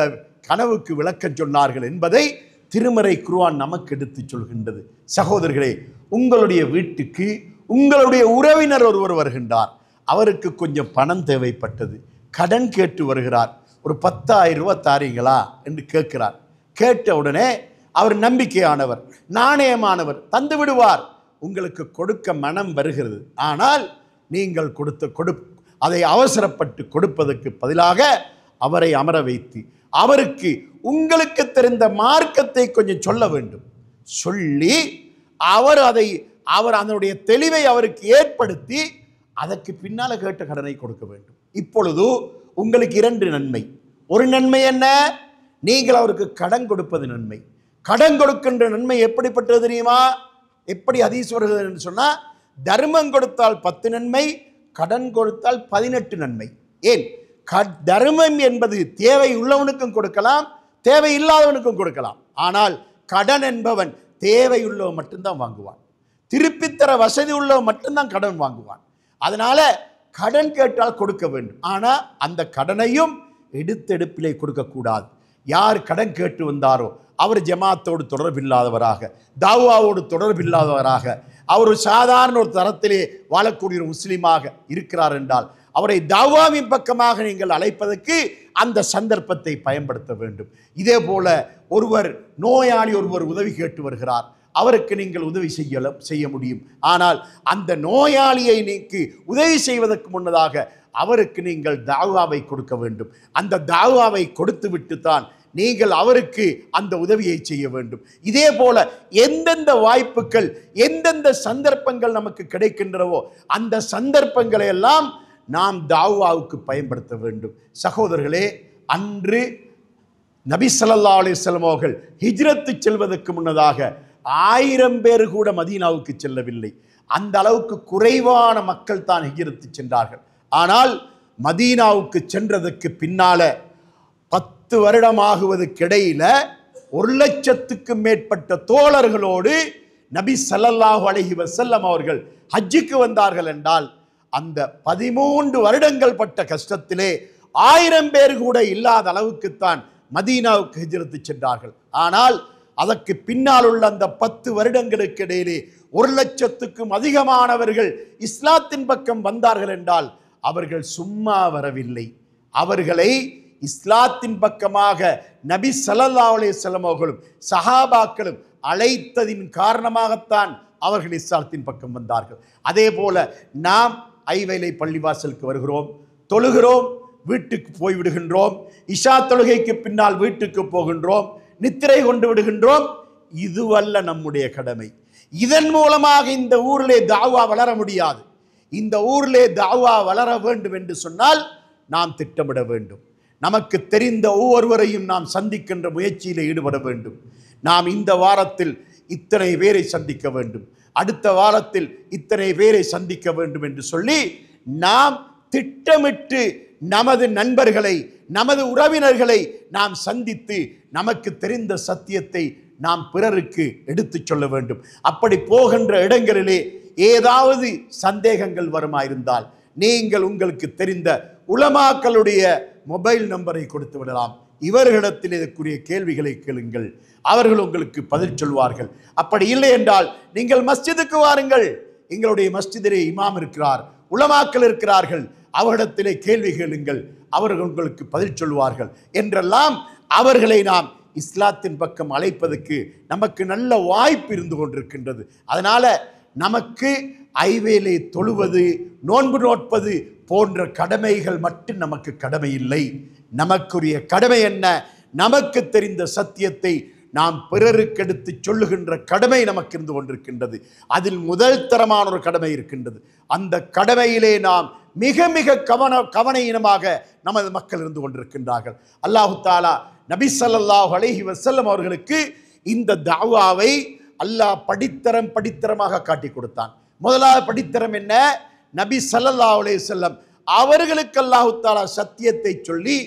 கனவுக்கு விளக்கம் சொன்னார்கள் என்பதை திருமறை குர்ஆன் நமக்கு எடுத்து சொல்கின்றது. சகோதரர்களே, உங்களுடைய வீட்டுக்கு உங்களுடைய உறவினர் ஒருவர் வருகின்றார். அவருக்கு கொஞ்சம் பணம் தேவைப்பட்டது, கடன் கேட்டு வருகிறார். ஒரு 10,000 ரூபாய் தாரீங்களா என்று கேட்கிறார். கேட்ட உடனே அவர் நம்பிக்கையானவர், நாணயமானவர், தந்து விடுவார். உங்களுக்கு கொடுக்க மனம் வருகிறது. ஆனால் நீங்கள் அதை அவசரப்பட்டு கொடுப்பதற்கு பதிலாக அவரை அமர வைத்து அவருக்கு உங்களுக்கு தெரிந்த மார்க்கத்தை கொஞ்சம் சொல்ல வேண்டும். சொல்லி அவர் அதனுடைய தெளிவை அவருக்கு ஏற்படுத்தி அதற்கு பின்னால கேட்ட கடனை கொடுக்க வேண்டும். இப்பொழுது உங்களுக்கு 2 நன்மை. ஒரு நன்மை என்ன? நீங்கள் அவருக்கு கடன் கொடுப்பது நன்மை. கடன் கொடுக்கின்ற நன்மை எப்படிப்பட்டது தெரியுமா? எப்படி ஹதீஸ் வருகிறது என்று சொன்னால், தர்மம் கொடுத்தால் 10 நன்மை, கடன் கொடுத்தால் 18 நன்மை. ஏன்? தர்மம் என்பது தேவை உள்ளவனுக்கும் கொடுக்கலாம், தேவை இல்லாதவனுக்கும் கொடுக்கலாம். ஆனால் கடன் என்பவன் தேவையுள்ளவன் மட்டும்தான் வாங்குவான், திருப்பித்தர வசதி உள்ளவன் மட்டும்தான் கடன் வாங்குவான். அதனால கடன் கேட்டால் கொடுக்க வேண்டும். ஆனால் அந்த கடனையும் எடுத்தெடுப்பிலே கொடுக்கக்கூடாது. யார் கடன் கேட்டு வந்தாரோ அவர் ஜமாத்தோடு தொடர்பில்லாதவராக, தாவாவோடு தொடர்பில்லாதவராக, அவர் ஒரு சாதாரண ஒரு தரத்திலே வாழக்கூடிய ஒரு முஸ்லீமாக இருக்கிறார் என்றால் அவரை தாவாவின் பக்கமாக நீங்கள் அழைப்பதற்கு அந்த சந்தர்ப்பத்தை பயன்படுத்த வேண்டும். இதே போல ஒருவர் நோயாளி ஒருவர் உதவி கேட்டு வருகிறார், அவருக்கு நீங்கள் உதவி செய்ய முடியும். ஆனால் அந்த நோயாளியை நீக்கு உதவி செய்வதற்கு முன்னதாக அவருக்கு நீங்கள் தாவாவை கொடுக்க வேண்டும். அந்த தாவாவை கொடுத்து விட்டுத்தான் நீங்கள் அவருக்கு அந்த உதவியை செய்ய வேண்டும். இதே போல எந்தெந்த வாய்ப்புகள், எந்தெந்த சந்தர்ப்பங்கள் நமக்கு கிடைக்கின்றனவோ அந்த சந்தர்ப்பங்களை எல்லாம் நாம் தாவாவுக்கு பயன்படுத்த வேண்டும். சகோதரர்களே, அன்று நபி ஸல்லல்லாஹு அலைஹி வஸல்லம் அவர்கள் ஹிஜ்ரத்து செல்வதற்கு முன்னதாக 1000 பேர் கூட மதீனாவுக்கு செல்லவில்லை. அந்த அளவுக்கு குறைவான மக்கள் தான் ஹிஜ்ரத்து சென்றார்கள். ஆனால் மதீனாவுக்கு சென்றதற்கு பின்னால 10 வருடமாகுவதற்கிடையில 1,00,000க்கு மேற்பட்ட தோழர்களோடு நபி ஸல்லல்லாஹு அலைஹி வஸல்லம் அவர்கள் ஹஜ்ஜுக்கு வந்தார்கள் என்றால், அந்த 13 வருடங்கள் பட்ட கஷ்டத்திலே 1000 பேர் கூட இல்லாத அளவுக்குத்தான் மதீனாவுக்கு ஹிஜ்ரத்து சென்றார்கள். ஆனால் அதற்கு பின்னால் உள்ள அந்த 10 வருடங்களுக்கு இடையிலே 1,00,000க்கும் அதிகமானவர்கள் இஸ்லாத்தின் பக்கம் வந்தார்கள் என்றால் அவர்கள் சும்மா வரவில்லை. அவர்களை இஸ்லாத்தின் பக்கமாக நபி ஸல்லல்லாஹு அலைஹி வஸல்லம் அவர்களும் சஹாபாக்களும் அழைத்ததின் காரணமாகத்தான் அவர்கள் இஸ்லாத்தின் பக்கம் வந்தார்கள். அதே போல நாம் ஐவேளை பள்ளிவாசலுக்கு வருகிறோம், தொழுகிறோம், வீட்டுக்கு போய்விடுகின்றோம், இஷா தொழுகைக்கு பின்னால் வீட்டுக்கு போகின்றோம், நித்திரை கொண்டு விடுகின்றோம். இதுவல்ல நம்முடைய கடமை. இதன் மூலமாக இந்த ஊரிலே தாவா வளர முடியாது. இந்த ஊரிலே தாவா வளர வேண்டும் என்று சொன்னால் நாம் திட்டமிட வேண்டும். நமக்கு தெரிந்த ஒவ்வொருவரையும் நாம் சந்திக்கின்ற முயற்சியில் ஈடுபட வேண்டும். நாம் இந்த வாரத்தில் இத்தனை பேரை சந்திக்க வேண்டும், அடுத்த வாரத்தில் இத்தனை பேரை சந்திக்க வேண்டும் என்று சொல்லி நாம் திட்டமிட்டு நமது நண்பர்களை, நமது உறவினர்களை நாம் சந்தித்து நமக்கு தெரிந்த சத்தியத்தை நாம் பிறருக்கு எடுத்து சொல்ல வேண்டும். அப்படி போகின்ற இடங்களிலே ஏதாவது சந்தேகங்கள் வருமாயிருந்தால் நீங்கள் உங்களுக்கு தெரிந்த உலமாக்களுடைய மொபைல் நம்பரை கொடுத்து விடலாம். இவர்களிடத்தில் இதற்குரிய கேள்விகளை கேளுங்கள், அவர்கள் உங்களுக்கு பதில் சொல்வார்கள். அப்படி இல்லை என்றால் நீங்கள் மஸ்ஜிதுக்கு வாருங்கள், எங்களுடைய மஸ்ஜிதிலே இமாம் இருக்கிறார், உலமாக்கள் இருக்கிறார்கள், அவரிடத்திலே கேள்வி கேளுங்கள், அவர்கள் உங்களுக்கு பதில் சொல்வார்கள் என்றெல்லாம் அவர்களை நாம் இஸ்லாத்தின் பக்கம் அழைப்பதற்கு நமக்கு நல்ல வாய்ப்பு இருந்து கொண்டிருக்கின்றது. அதனால நமக்கு ஐவேளை தொழுவது, நோன்பு நோட்பது போன்ற கடமைகள் மட்டும் நமக்கு கடமை இல்லை. நமக்குரிய கடமை என்ன? நமக்கு தெரிந்த சத்தியத்தை நாம் பிறருக்கு எடுத்து சொல்லுகின்ற கடமை நமக்கு இருந்து கொண்டிருக்கின்றது. அதில் முதல் தரமான ஒரு கடமை இருக்கின்றது. அந்த கடமையிலே நாம் மிக மிக கவனமாக நமது மக்கள் இருந்து கொண்டிருக்கின்றார்கள். அல்லாஹு தாலா நபி ஸல்லல்லாஹு அலைஹி வஸல்லம் அவர்களுக்கு இந்த தாவாவை அல்லாஹ் படித்தரமாக காட்டி கொடுத்தான். முதலாவது படித்தரம் என்ன? நபி ஸல்லல்லாஹு அலைஹி வஸல்லம் அவர்களுக்கு அல்லாஹு தாலா சத்தியத்தை சொல்லி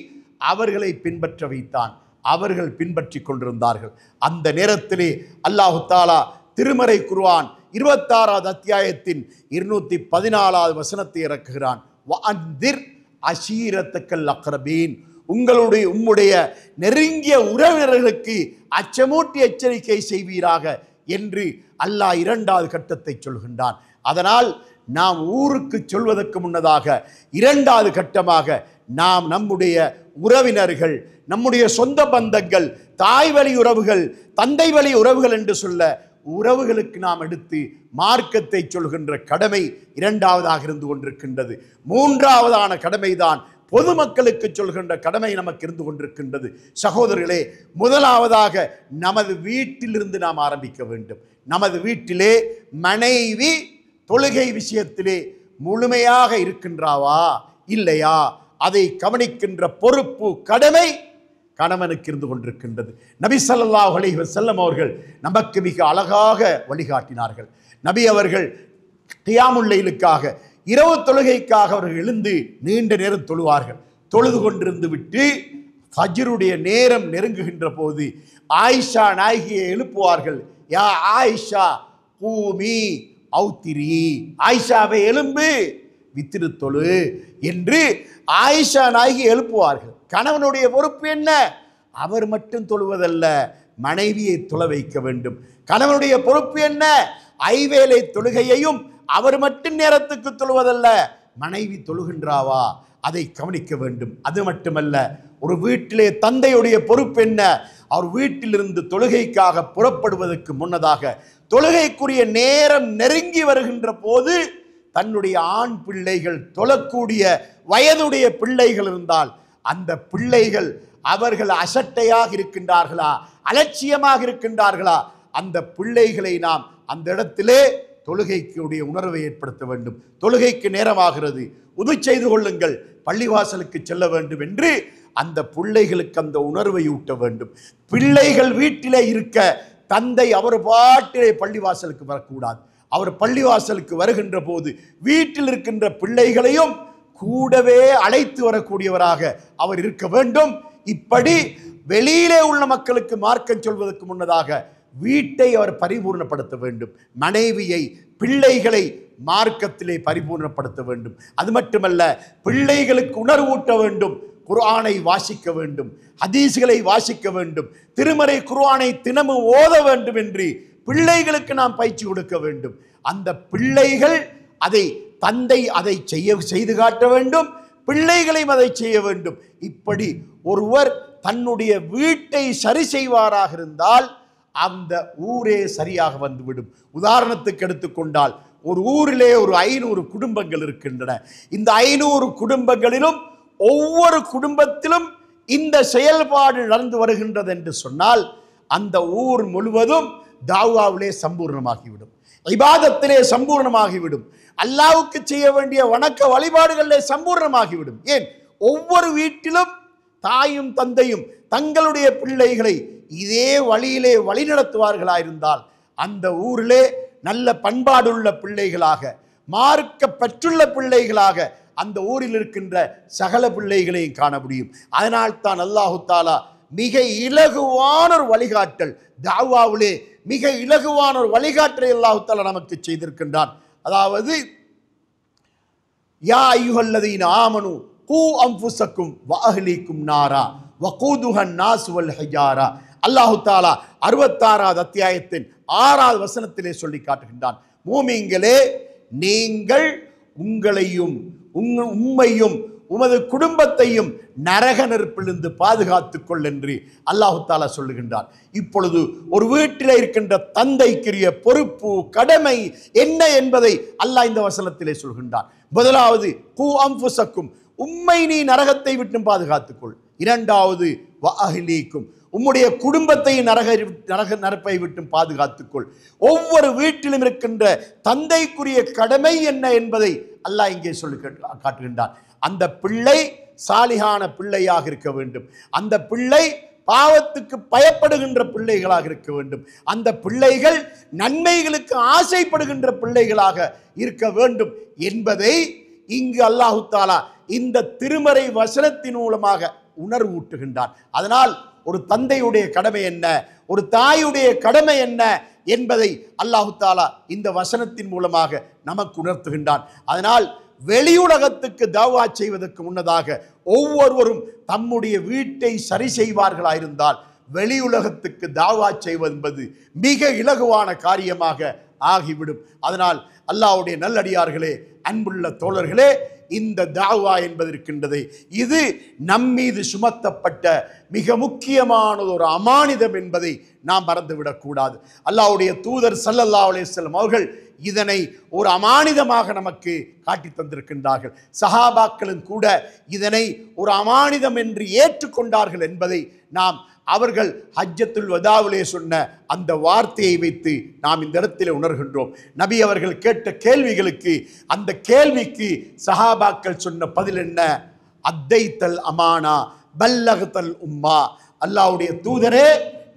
அவர்களை பின்பற்ற வைத்தான். அவர்கள் பின்பற்றி கொண்டிருந்தார்கள். அந்த நேரத்திலே அல்லாஹு தாலா திருமறை குர்ஆன் 26வது அத்தியாயத்தின் 214வது வசனத்தை இறக்குகிறான். வஅன்திர் அஷீரத்தக்கல் அக்ரபீன், உம்முடைய நெருங்கிய உறவினர்களுக்கு அச்சமூட்டி எச்சரிக்கை செய்வீராக என்று அல்லாஹ் 2வது கட்டத்தை சொல்கின்றான். அதனால் நாம் ஊருக்கு சொல்வதற்கு முன்னதாக 2வது கட்டமாக நாம் நம்முடைய உறவினர்கள், நம்முடைய சொந்த பந்தங்கள், தாய் வழி உறவுகள், தந்தை வழி உறவுகள் என்று சொல்ல உறவுகளுக்கு நாம் எடுத்து மார்க்கத்தை சொல்கின்ற கடமை 2வதாக இருந்து கொண்டிருக்கின்றது. 3வதான கடமைதான் பொதுமக்களுக்கு சொல்கின்ற கடமை நமக்கு இருந்து கொண்டிருக்கின்றது. சகோதரர்களே, முதலாவதாக நமது வீட்டிலிருந்து நாம் ஆரம்பிக்க வேண்டும். நமது வீட்டிலே மனைவி தொழுகை விஷயத்திலே முழுமையாக இருக்கின்றாவா இல்லையா, அதை கவனிக்கின்ற பொறுப்பு, கடமை கணவனுக்கு இருந்து கொண்டிருக்கின்றது. நபி ஸல்லல்லாஹு அலைஹி வஸல்லம் அவர்கள் நமக்கு மிக அழகாக வழிகாட்டினார்கள். நபி அவர்கள் கியாமுல் லைலுக்காக, இரவு தொழுகைக்காக அவர்கள் எழுந்து நீண்ட நேரம் தொழுவார்கள். தொழுது கொண்டிருந்து விட்டு ஃபஜ்ருடைய நேரம் நெருங்குகின்ற போது ஆயிஷா நாயகியை எழுப்புவார்கள். யா ஆயிஷா கூமி அவுத்திரி, ஆயிஷாவை எழும்பு, வித்திரு தொழு என்று ஆயிஷா நாயகி எழுப்புவார்கள். கணவனுடைய பொறுப்பு என்ன? அவர் மட்டும் தொழுவதல்ல, மனைவியை தொழ வைக்க வேண்டும். கணவனுடைய பொறுப்பு என்ன? ஐவேளை தொழுகையையும் அவர் மட்டும் நேரத்துக்கு தொழுவதல்ல, மனைவி தொழுகின்றாவா அதை கவனிக்க வேண்டும். அது மட்டுமல்ல, ஒரு வீட்டிலே தந்தையுடைய பொறுப்பு என்ன? அவர் வீட்டிலிருந்து தொழுகைக்காக புறப்படுவதற்கு முன்னதாக தொழுகைக்குரிய நேரம் நெருங்கி வருகின்ற போது தன்னுடைய ஆண் பிள்ளைகள், தொழக்கூடிய வயதுடைய பிள்ளைகள் இருந்தால் அந்த பிள்ளைகள் அவர்கள் அசட்டையாக இருக்கின்றார்களா, அலட்சியமாக இருக்கின்றார்களா, அந்த பிள்ளைகளை நாம் அந்த இடத்திலே தொழுகைக்குடைய உணர்வை ஏற்படுத்த வேண்டும். தொழுகைக்கு நேரமாகிறது, உது செய்து கொள்ளுங்கள், பள்ளிவாசலுக்கு செல்ல வேண்டும் என்று அந்த பிள்ளைகளுக்கு அந்த உணர்வை ஊட்ட வேண்டும். பிள்ளைகள் வீட்டிலே இருக்க தந்தை அவர் பாட்டிலே பள்ளிவாசலுக்கு வரக்கூடாது. அவர் பள்ளிவாசலுக்கு வருகின்ற போது வீட்டில் இருக்கின்ற பிள்ளைகளையும் கூடவே அழைத்து வரக்கூடியவராக அவர் இருக்க வேண்டும். இப்படி வெளியிலே உள்ள மக்களுக்கு மார்க்கம் சொல்வதற்கு முன்னதாக வீட்டை அவர் பரிபூர்ணப்படுத்த வேண்டும். மனைவியை, பிள்ளைகளை மார்க்கத்திலே பரிபூர்ணப்படுத்த வேண்டும். அது மட்டுமல்ல, பிள்ளைகளுக்கு உணர்வூட்ட வேண்டும். குர்ஆனை வாசிக்க வேண்டும், ஹதீஸ்களை வாசிக்க வேண்டும், திருமறை குர்ஆனை தினமும் ஓத வேண்டும் என்று பிள்ளைகளுக்கு நாம் பயிற்சி கொடுக்க வேண்டும். அந்த பிள்ளைகள் அதை, தந்தை அதை செய்து காட்ட வேண்டும், பிள்ளைகளையும் அதை செய்ய வேண்டும். இப்படி ஒருவர் தன்னுடைய வீட்டை சரி செய்வாராக இருந்தால் அந்த ஊரே சரியாக வந்துவிடும். உதாரணத்துக்கு எடுத்துக்கொண்டால், ஒரு ஊரிலே ஒரு 500 குடும்பங்கள் இருக்கின்றன. இந்த 500 குடும்பங்களிலும் ஒவ்வொரு குடும்பத்திலும் இந்த செயல்பாடு நடந்து வருகின்றது என்று சொன்னால் அந்த ஊர் முழுவதும் தாவாவிலே சம்பூர்ணமாகிவிடும், இபாதத்திலே சம்பூர்ணமாகிவிடும், அல்லாஹ்வுக்கு செய்ய வேண்டிய வணக்க வழிபாடுகளிலே சம்பூர்ணமாகிவிடும். ஏன்? ஒவ்வொரு வீட்டிலும் தாயும் தந்தையும் தங்களுடைய பிள்ளைகளை இதே வழியிலே வழிநடத்துவார்களாயிருந்தால் அந்த ஊரிலே நல்ல பண்பாடுள்ள பிள்ளைகளாக, மார்க்க பெற்றுள்ள பிள்ளைகளாக அந்த ஊரில் இருக்கின்ற சகல பிள்ளைகளையும் காண முடியும். அதனால் தான் அல்லாஹு தாலா மிக இலகுவான ஒரு வழிகாட்டல், தாவாவிலே மிக இலகுவான ஒரு வழிகாட்டலை அல்லாஹ் தஆலா நமக்கு செய்திருக்கின்றான். அதாவது யா அய்யுஹல்லதீன ஆமனு கூ அன்ஃபுஸக்கும் வ அஹ்லீக்கும் நாரா வகூதுஹன் நாஸ் வல் ஹிஜாரா. அல்லாஹ் தஆலா 66வது அத்தியாயத்தின் 6வது வசனத்திலே சொல்லி காட்டுகின்றான், மூமின்களே நீங்கள் உங்களையும் உம்மையும் உமது குடும்பத்தையும் நரக நெருப்பிலிருந்து பாதுகாத்துக் கொள் என்று அல்லாஹ் தஆலா சொல்லுகின்றான். இப்பொழுது ஒரு வீட்டில் இருக்கின்ற தந்தைக்குரிய பொறுப்பு கடமை என்ன என்பதை அல்லாஹ் இந்த வசனத்திலே சொல்கின்றான். முதலாவது கூ அன்ஃபுஸக்கும், உம்மை நீ நரகத்தை விட்டு பாதுகாத்துக்கொள். இரண்டாவது வ அஹ்லீக்கும், உம்முடைய குடும்பத்தை நரக நெருப்பை விட்டு பாதுகாத்துக்கொள். ஒவ்வொரு வீட்டிலும் இருக்கின்ற தந்தைக்குரிய கடமை என்ன என்பதை அல்லாஹ் இங்கே சொல்லி காட்டுகின்றான். அந்த பிள்ளை சாலிகான பிள்ளையாக இருக்க வேண்டும். அந்த பிள்ளை பாவத்துக்கு பயப்படுகின்ற பிள்ளைகளாக இருக்க வேண்டும். அந்த பிள்ளைகள் நன்மைகளுக்கு ஆசைப்படுகின்ற பிள்ளைகளாக இருக்க வேண்டும் என்பதை இங்கு அல்லாஹ் தஆலா இந்த திருமறை வசனத்தின் மூலமாக உணர்வூட்டுகின்றான். அதனால் ஒரு தந்தையுடைய கடமை என்ன, ஒரு தாயுடைய கடமை என்ன என்பதை அல்லாஹ் தஆலா இந்த வசனத்தின் மூலமாக நமக்கு உணர்த்துகின்றான். அதனால் வெளியுலகத்துக்கு தாவா செய்வதற்கு முன்னதாக ஒவ்வொருவரும் தம்முடைய வீட்டை சரி செய்வார்களாயிருந்தால் வெளியுலகத்துக்கு தாவா செய்வது என்பது மிக இலகுவான காரியமாக ஆகிவிடும். அதனால் அல்லாஹ்வுடைய நல்லடியார்களே, அன்புள்ள தோழர்களே, இந்த தாவா என்பது இருக்கின்றது, இது நம்மீது சுமத்தப்பட்ட மிக முக்கியமான ஒரு அமானிதம் என்பதை நாம் மறந்துவிடக்கூடாது. அல்லாஹ்வுடைய தூதர் ஸல்லல்லாஹு அலைஹி வஸல்லம் அவர்கள் இதனை ஒரு அமானிதமாக நமக்கு காட்டி தந்திருக்கின்றார்கள். சஹாபாக்களும் கூட இதனை ஒரு அமானிதம் என்று ஏற்றுக்கொண்டார்கள் என்பதை நாம் அவர்கள் ஹஜ்ஜத்துல் வதாவிலே சொன்ன அந்த வார்த்தையை வைத்து நாம் இந்த இடத்திலே உணர்கின்றோம். நபி அவர்கள் கேட்ட கேள்விகளுக்கு, அந்த கேள்விக்கு சஹாபாக்கள் சொன்ன பதில் என்ன? அத்தைத்தல் அமானா பல்லகத்தல் உம்மா. அல்லாஹ்வுடைய தூதரே,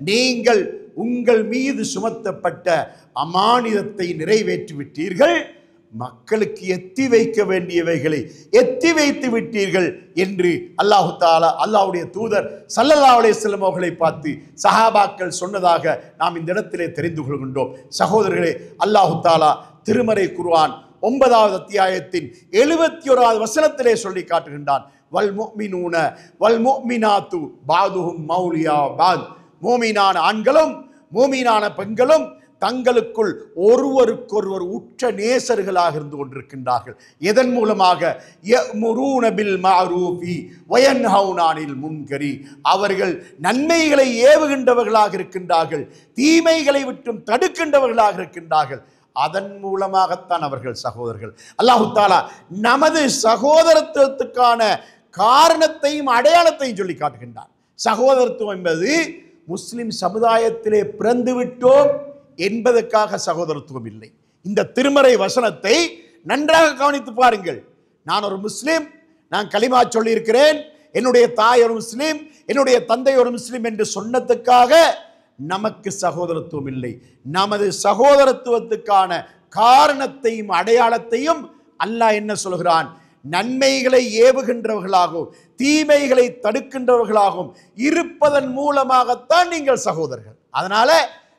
நீங்கள் உங்கள் மீது சுமத்தப்பட்ட அமானிதத்தை நிறைவேற்றி விட்டீர்கள், மக்களுக்கு எத்தி வைக்க வேண்டியவைகளை எத்தி வைத்து விட்டீர்கள் என்று அல்லாஹ் தஆலா அல்லாஹ்வுடைய தூதர் ஸல்லல்லாஹு அலைஹி வஸல்லம் அவர்களை பார்த்து சஹாபாக்கள் சொன்னதாக நாம் இந்த இடத்திலே தெரிந்து கொள்கின்றோம். சகோதரர்களே, அல்லாஹ் தஆலா திருமறை குர்ஆன் 9வது அத்தியாயத்தின் 71வது வசனத்திலே சொல்லி காட்டுகின்றான், வல் முஃமினூன வல் முஃமினாத்து பாதுஹும் மௌலியா பாத். மூமினான ஆண்களும் மூமினான பெண்களும் தங்களுக்குள் ஒருவருக்கொருவர் உற்ற நேசர்களாக இருந்து கொண்டிருக்கின்றார்கள். எதன் மூலமாக? யஅ்முரூன பில் மஅரூஃபி வயன்ஹவுன அனில் முன்கரி. அவர்கள் நன்மைகளை ஏவுகின்றவர்களாக இருக்கின்றார்கள், தீமைகளை விட்டும் தடுக்கின்றவர்களாக இருக்கின்றார்கள். அதன் மூலமாகத்தான் அவர்கள் சகோதரர்கள். அல்லாஹ் தஆலா நமது சகோதரத்துவத்துக்கான காரணத்தையும் அடையாளத்தையும் சொல்லி காட்டுகின்றார். சகோதரத்துவம் என்பது முஸ்லிம் சமுதாயத்திலே பிறந்து விட்டோம் என்பதற்காக சகோதரத்துவம் இல்லை. இந்த திருமறை வசனத்தை நன்றாக கவனித்து பாருங்கள். நான் ஒரு முஸ்லிம், நான் கலிமா சொல்லியிருக்கிறேன், என்னுடைய தாய் ஒரு முஸ்லிம், என்னுடைய தந்தை ஒரு முஸ்லிம் என்று சொன்னதுக்காக நமக்கு சகோதரத்துவம் இல்லை. நமது சகோதரத்துவத்துக்கான காரணத்தையும் அடையாளத்தையும் அல்லாஹ் என்ன சொல்கிறான்? நன்மைகளை ஏவுகின்றவர்களாகவும் தீமைகளை தடுக்கின்றவர்களாகவும் இருப்பதன் மூலமாகத்தான் நீங்கள் சகோதரர்கள். அதனால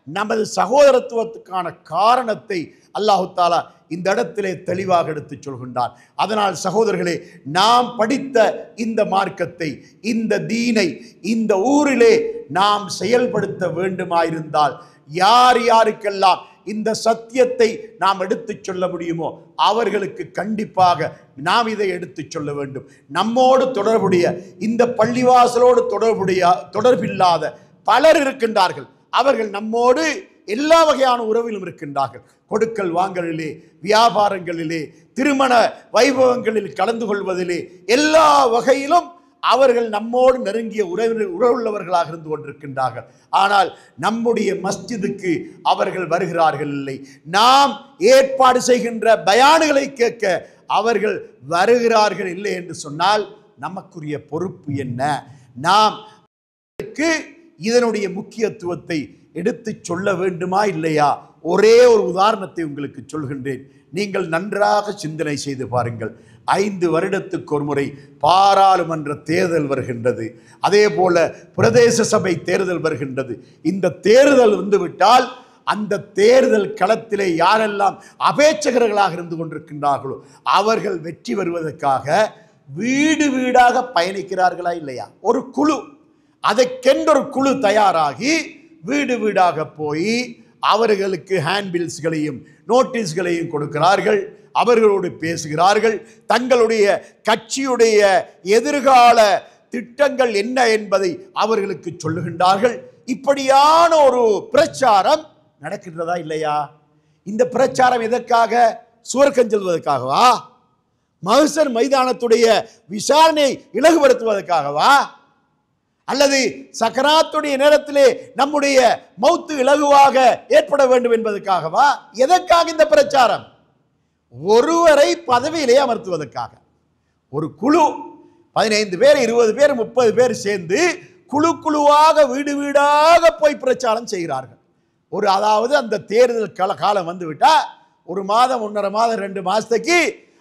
நமது சகோதரத்துவத்துக்கான காரணத்தை அல்லாஹ் தஆலா இந்த இடத்திலே தெளிவாக எடுத்து சொல்கின்றார். அதனால் சகோதரர்களே, நாம் படித்த இந்த மார்க்கத்தை, இந்த தீனை இந்த ஊரிலே நாம் செயல்படுத்த வேண்டுமாயிருந்தால் யார் யாருக்கெல்லாம் இந்த சத்தியத்தை நாம் எடுத்து சொல்ல முடியுமோ அவர்களுக்கு கண்டிப்பாக நாம் இதை எடுத்து சொல்ல வேண்டும். நம்மோடு தொடர்புடைய, இந்த பள்ளிவாசலோடு தொடர்பில்லாத பலர் இருக்கின்றார்கள். அவர்கள் நம்மோடு எல்லா வகையான உறவிலும் இருக்கின்றார்கள். கொடுக்கல் வாங்கலிலே, வியாபாரங்களிலே, திருமண வைபவங்களில் கலந்து கொள்வதிலே, எல்லா வகையிலும் அவர்கள் நம்மோடு நெருங்கிய உறவுள்ளவர்களாக இருந்து கொண்டிருக்கின்றார்கள். ஆனால் நம்முடைய மஸ்ஜிதுக்கு அவர்கள் வருகிறார்கள் இல்லை. நாம் ஏற்பாடு செய்கின்ற பயான்களை கேட்க அவர்கள் வருகிறார்கள் இல்லை என்று சொன்னால் நமக்குரிய பொறுப்பு என்ன? நாம் இதனுடைய முக்கியத்துவத்தை எடுத்து சொல்ல வேண்டுமா இல்லையா? ஒரே ஒரு உதாரணத்தை உங்களுக்கு சொல்கின்றேன். நீங்கள் நன்றாக சிந்தனை செய்து பாருங்கள். 5 வருடத்துக்கு ஒரு முறை பாராளுமன்ற தேர்தல் வருகின்றது. அதே போல பிரதேச சபை தேர்தல் வருகின்றது. இந்த தேர்தல் வந்துவிட்டால் அந்த தேர்தல் களத்திலே யாரெல்லாம் அபேட்சகர்களாக இருந்து கொண்டிருக்கின்றார்களோ அவர்கள் வெற்றி பெறுவதற்காக வீடு வீடாக பயணிக்கிறார்களா இல்லையா? ஒரு குழு, அதற்கென்றொரு குழு தயாராகி வீடு வீடாக போய் அவர்களுக்கு ஹேண்ட்பில்ஸ்களையும் நோட்டீஸ்களையும் கொடுக்கிறார்கள். அவர்களோடு பேசுகிறார்கள். தங்களுடைய கட்சியுடைய எதிர்கால திட்டங்கள் என்ன என்பதை அவர்களுக்கு சொல்லுகின்றார்கள். இப்படியான ஒரு பிரச்சாரம் நடக்கின்றதா இல்லையா? இந்த பிரச்சாரம் எதற்காக? சுவர்க்கம் செல்வதற்காகவா? மஹ்ஷர் மைதானத்துடைய விசாரணை இலகுபடுத்துவதற்காகவா? அல்லது சக்கராத்துடைய நேரத்திலே நம்முடைய மௌத்து இலகுவாக ஏற்பட வேண்டும் என்பதற்காகவா? எதற்காக இந்த பிரச்சாரம்? ஒருவரை பதவியிலே அமர்த்துவதற்காக. ஒரு குழு 15 பேர் 20 பேர் 30 பேர் சேர்ந்து குழு குழுவாக வீடு வீடாக போய் பிரச்சாரம் செய்கிறார்கள். அதாவது அந்த தேர்தல் காலம் வந்துவிட்டா 1 மாதம் 1.5 மாதம் 2 மாதத்துக்கு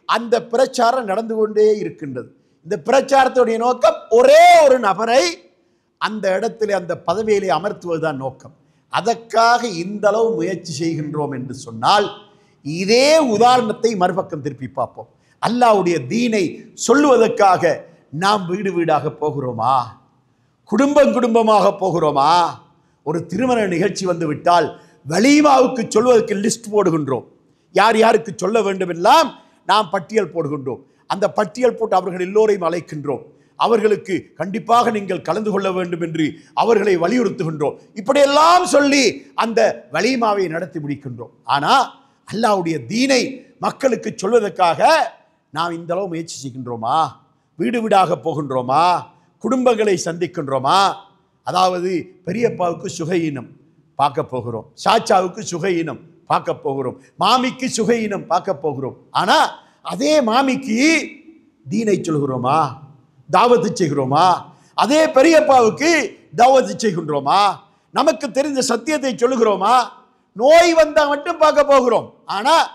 அந்த பிரச்சாரம் நடந்து கொண்டே இருக்கின்றது. இந்த பிரச்சாரத்துடைய நோக்கம் ஒரே ஒரு நபரை அந்த இடத்திலே அந்த பதவியிலே அமர்த்துவதுதான் நோக்கம். அதற்காக இந்த அளவு முயற்சி செய்கின்றோம் என்று சொன்னால் இதே உதாரணத்தை மறுபக்கம் திருப்பி பார்ப்போம். அல்லாஹ்வுடைய தீனை சொல்லுவதற்காக நாம் வீடு வீடாக போகிறோமா? குடும்பம் குடும்பமாக போகிறோமா? ஒரு திருமண நிகழ்ச்சி வந்து விட்டால் வலீமாவுக்கு சொல்வதற்கு லிஸ்ட் போடுகின்றோம். யார் யாருக்கு சொல்ல வேண்டும் எல்லாம் நாம் பட்டியல் போடுகின்றோம். அந்த பட்டியல் போட்டு அவர்கள் எல்லோரையும் அழைக்கின்றோம். அவர்களுக்கு கண்டிப்பாக நீங்கள் கலந்து கொள்ள வேண்டும் என்று அவர்களை வலியுறுத்துகின்றோம். இப்படியெல்லாம் சொல்லி அந்த வலீமாவை நடத்தி முடிக்கின்றோம். ஆனால் அல்லாஹ்வுடைய தீனை மக்களுக்கு சொல்வதற்காக நாம் இந்த அளவு முயற்சி செய்கின்றோமா? வீடு வீடாக போகின்றோமா? குடும்பங்களை சந்திக்கின்றோமா? அதாவது பெரியப்பாவுக்கு சுகையினம் பார்க்க போகிறோம், சாச்சாவுக்கு சுகையினம் பார்க்க போகிறோம், மாமிக்கு சுகையினம் பார்க்க போகிறோம். ஆனால் அதே மாமிக்கு தீனை சொல்கிறோமா? தாவத்து செய்கிறோமா? அதே பெரியப்பாவுக்கு தாவத்து செய்கின்றோமா? நமக்கு தெரிந்த சத்தியத்தை சொல்லுகிறோமா? நோய் வந்தால் மட்டும் பார்க்க போகிறோம். ஆனால்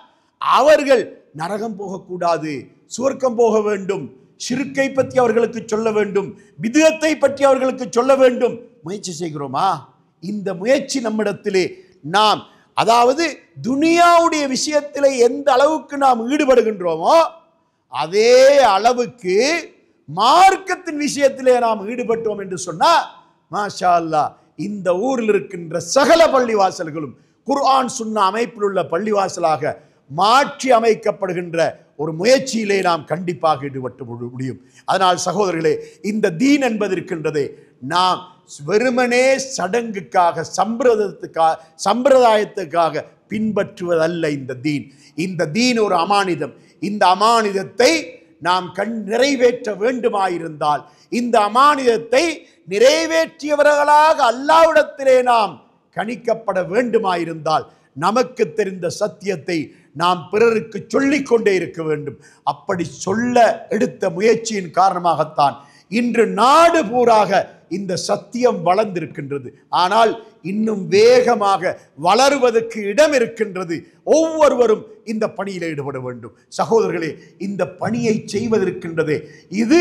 அவர்கள் நரகம் போகக்கூடாது, சுவர்க்கம் போக வேண்டும், ஷிர்க்கை பற்றி அவர்களுக்கு சொல்ல வேண்டும், பித்அத்தை பற்றி அவர்களுக்கு சொல்ல வேண்டும். முயற்சி செய்கிறோமா? இந்த முயற்சி நம்மிடத்திலே நாம் அதாவது துனியாவுடைய விஷயத்திலே எந்த அளவுக்கு நாம் ஈடுபடுகின்றோமோ அதே அளவுக்கு மார்க்கத்தின் விஷயத்திலே நாம் ஈடுபட்டோம் என்று சொன்னால் மாஷா அல்லாஹ் இந்த ஊரில் இருக்கின்ற சகல பள்ளிவாசல்களும் குர்ஆன் சுன்னா அமைப்பில் உள்ள பள்ளிவாசலாக மாற்றி அமைக்கப்படுகின்ற ஒரு முயற்சியிலே நாம் கண்டிப்பாக ஈடுபட்டு முடியும். அதனால் சகோதரர்களே, இந்த தீன் என்பது இருக்கின்றதே, நாம் வெறுமனே சடங்குக்காக சம்பிரதாயத்துக்காக பின்பற்றுவதல்ல இந்த தீன். இந்த தீன் ஒரு அமானிதம். இந்த அமானிதத்தை நாம் நிறைவேற்ற வேண்டுமாயிருந்தால், இந்த அமானிதத்தை நிறைவேற்றியவர்களாக அல்லாஹ்விடத்திலே நாம் கணிக்கப்பட வேண்டுமாயிருந்தால், நமக்கு தெரிந்த சத்தியத்தை நாம் பிறருக்கு சொல்லிக்கொண்டே இருக்க வேண்டும். அப்படி சொல்ல எடுத்த முயற்சியின் காரணமாகத்தான் இன்று நாடு பூராக இந்த சத்தியம் வளர்ந்திருக்கின்றது. ஆனால் இன்னும் வேகமாக வளருவதற்கு இடம் இருக்கின்றது. ஒவ்வொருவரும் இந்த பணியில் ஈடுபட வேண்டும். சகோதரர்களே, இந்த பணியை செய்வதற்கின்றதே இது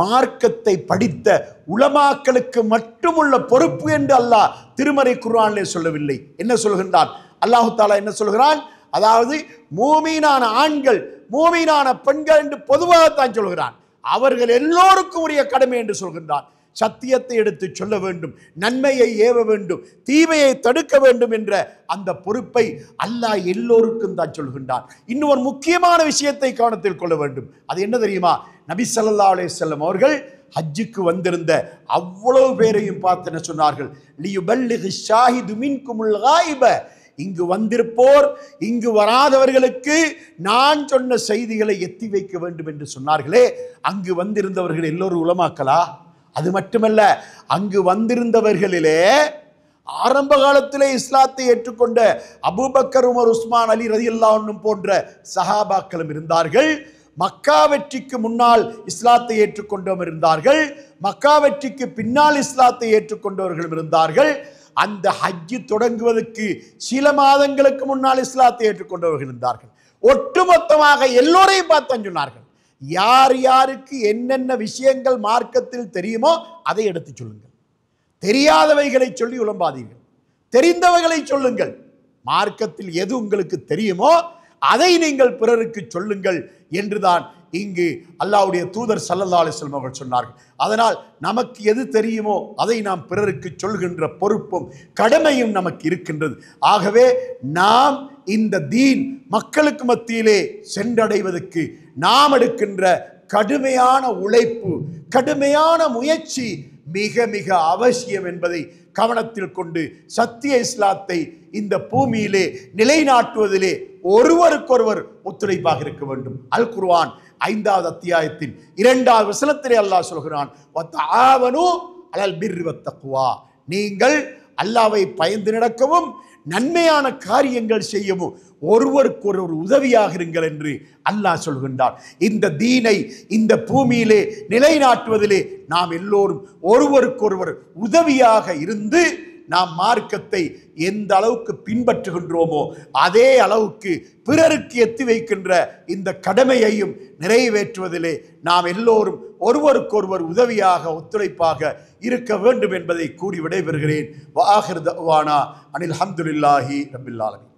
மார்க்கத்தை படித்த உலமாக்களுக்கு மட்டுமுள்ள பொறுப்பு என்று அல்லாஹ் திருமறை குர்ஆனிலே சொல்லவில்லை. என்ன சொல்கின்றான் அல்லாஹ் தஆலா? என்ன சொல்கிறான்? அதாவது மூமீனான ஆண்கள் மூமீனான பெண்கள் என்று பொதுவாகத்தான் சொல்கிறான். அவர்கள் எல்லோருக்கும் உரிய கடமை என்று சொல்கின்றான். சத்தியத்தை எடுத்து சொல்ல வேண்டும், நன்மையை ஏவ வேண்டும், தீமையை தடுக்க வேண்டும் என்ற அந்த பொறுப்பை அல்லாஹ் எல்லோருக்கும் தான் சொல்கின்றான். இன்னும் ஒரு முக்கியமான விஷயத்தை கவனத்தில் கொள்ள வேண்டும். அது என்ன தெரியுமா? நபி ஸல்லல்லாஹு அலைஹி வஸல்லம் அவர்கள் ஹஜ்ஜுக்கு வந்திருந்த அவ்வளவு பேரையும் பார்த்து என்ன சொன்னார்கள்? லியுபல்லிகு ஷாஹிது மின்குமுல் காயிப, இங்கு வந்திருப்போர் இங்கு வராதவர்களுக்கு நான் சொன்ன செய்திகளை எத்தி வைக்க வேண்டும் என்று சொன்னார்களே. அங்கு வந்திருந்தவர்கள் எல்லோரும் உலமாக்களா? அது மட்டுமல்ல, அங்கு வந்திருந்தவர்களிலே ஆரம்ப காலத்திலே இஸ்லாத்தை ஏற்றுக்கொண்ட அபூபக்கர், உமர், உஸ்மான், அலி ரலியல்லாஹு அன்ஹு போன்ற சஹாபாக்களும் இருந்தார்கள். மக்கா வெற்றிக்கு முன்னால் இஸ்லாத்தை ஏற்றுக்கொண்டவர்கள் இருந்தார்கள். மக்கா வெற்றிக்கு பின்னால் இஸ்லாத்தை ஏற்றுக்கொண்டவர்களும் இருந்தார்கள். அந்த ஹஜ்ஜு தொடங்குவதற்கு சில மாதங்களுக்கு முன்னால் இஸ்லாத்தை ஏற்றுக்கொண்டவர்கள் இருந்தார்கள். ஒட்டுமொத்தமாக எல்லோரையும் பார்த்து சொன்னார்கள், யார் யாருக்கு என்னென்ன விஷயங்கள் மார்க்கத்தில் தெரியுமோ அதை எடுத்து சொல்லுங்கள், தெரியாதவைகளை சொல்லி உலம்பாதீர்கள், தெரிந்தவைகளை சொல்லுங்கள். மார்க்கத்தில் எது உங்களுக்கு தெரியுமோ அதை நீங்கள் பிறருக்கு சொல்லுங்கள் என்றுதான் இங்கு அல்லாஹ்வுடைய தூதர் ஸல்லல்லாஹு அலைஹி வஸல்லம் அவர்கள் சொன்னார்கள். அதனால் நமக்கு எது தெரியுமோ அதை நாம் பிறருக்கு சொல்கின்ற பொறுப்பும் கடமையும் நமக்கு இருக்கின்றது. ஆகவே நாம் இந்த தீன் மக்களுக்கு மத்தியிலே சென்றடைவதற்கு நாம் எடுக்கின்ற கடுமையான உழைப்பு, கடுமையான முயற்சி மிக மிக அவசியம் என்பதை கவனத்தில் கொண்டு சத்திய இஸ்லாத்தை இந்த பூமியிலே நிலைநாட்டுவதிலே ஒருவருக்கொருவர் ஒத்துழைப்பாக இருக்க வேண்டும். அல் குர்ஆன் 5வது அத்தியாயத்தின் 2வது வசனத்திலே அல்லாஹ் சொல்கிறான், வதஆவனு அலல் பிர்ரி வத்தக்வா, நீங்கள் அல்லாஹ்வை பயந்து நடக்கவும் நன்மையான காரியங்கள் செய்யவும் ஒருவருக்கொருவர் உதவியாக இருங்கள் என்று அல்லாஹ் சொல்கின்றார். இந்த தீனை இந்த பூமியிலே நிலைநாட்டுவதிலே நாம் எல்லோரும் ஒருவருக்கொருவர் உதவியாக இருந்து நாம் மார்க்கத்தை எந்த அளவுக்கு பின்பற்றுகின்றோமோ அதே அளவுக்கு பிறருக்கு எத்தி வைக்கின்ற இந்த கடமையையும் நிறைவேற்றுவதிலே நாம் எல்லோரும் ஒருவருக்கொருவர் உதவியாக ஒத்துழைப்பாக இருக்க வேண்டும் என்பதை கூறி விடைபெறுகிறேன். வஆகிர் தஅவானா அனில் ஹம்துலில்லாஹி ரப்பில் ஆலமீன்.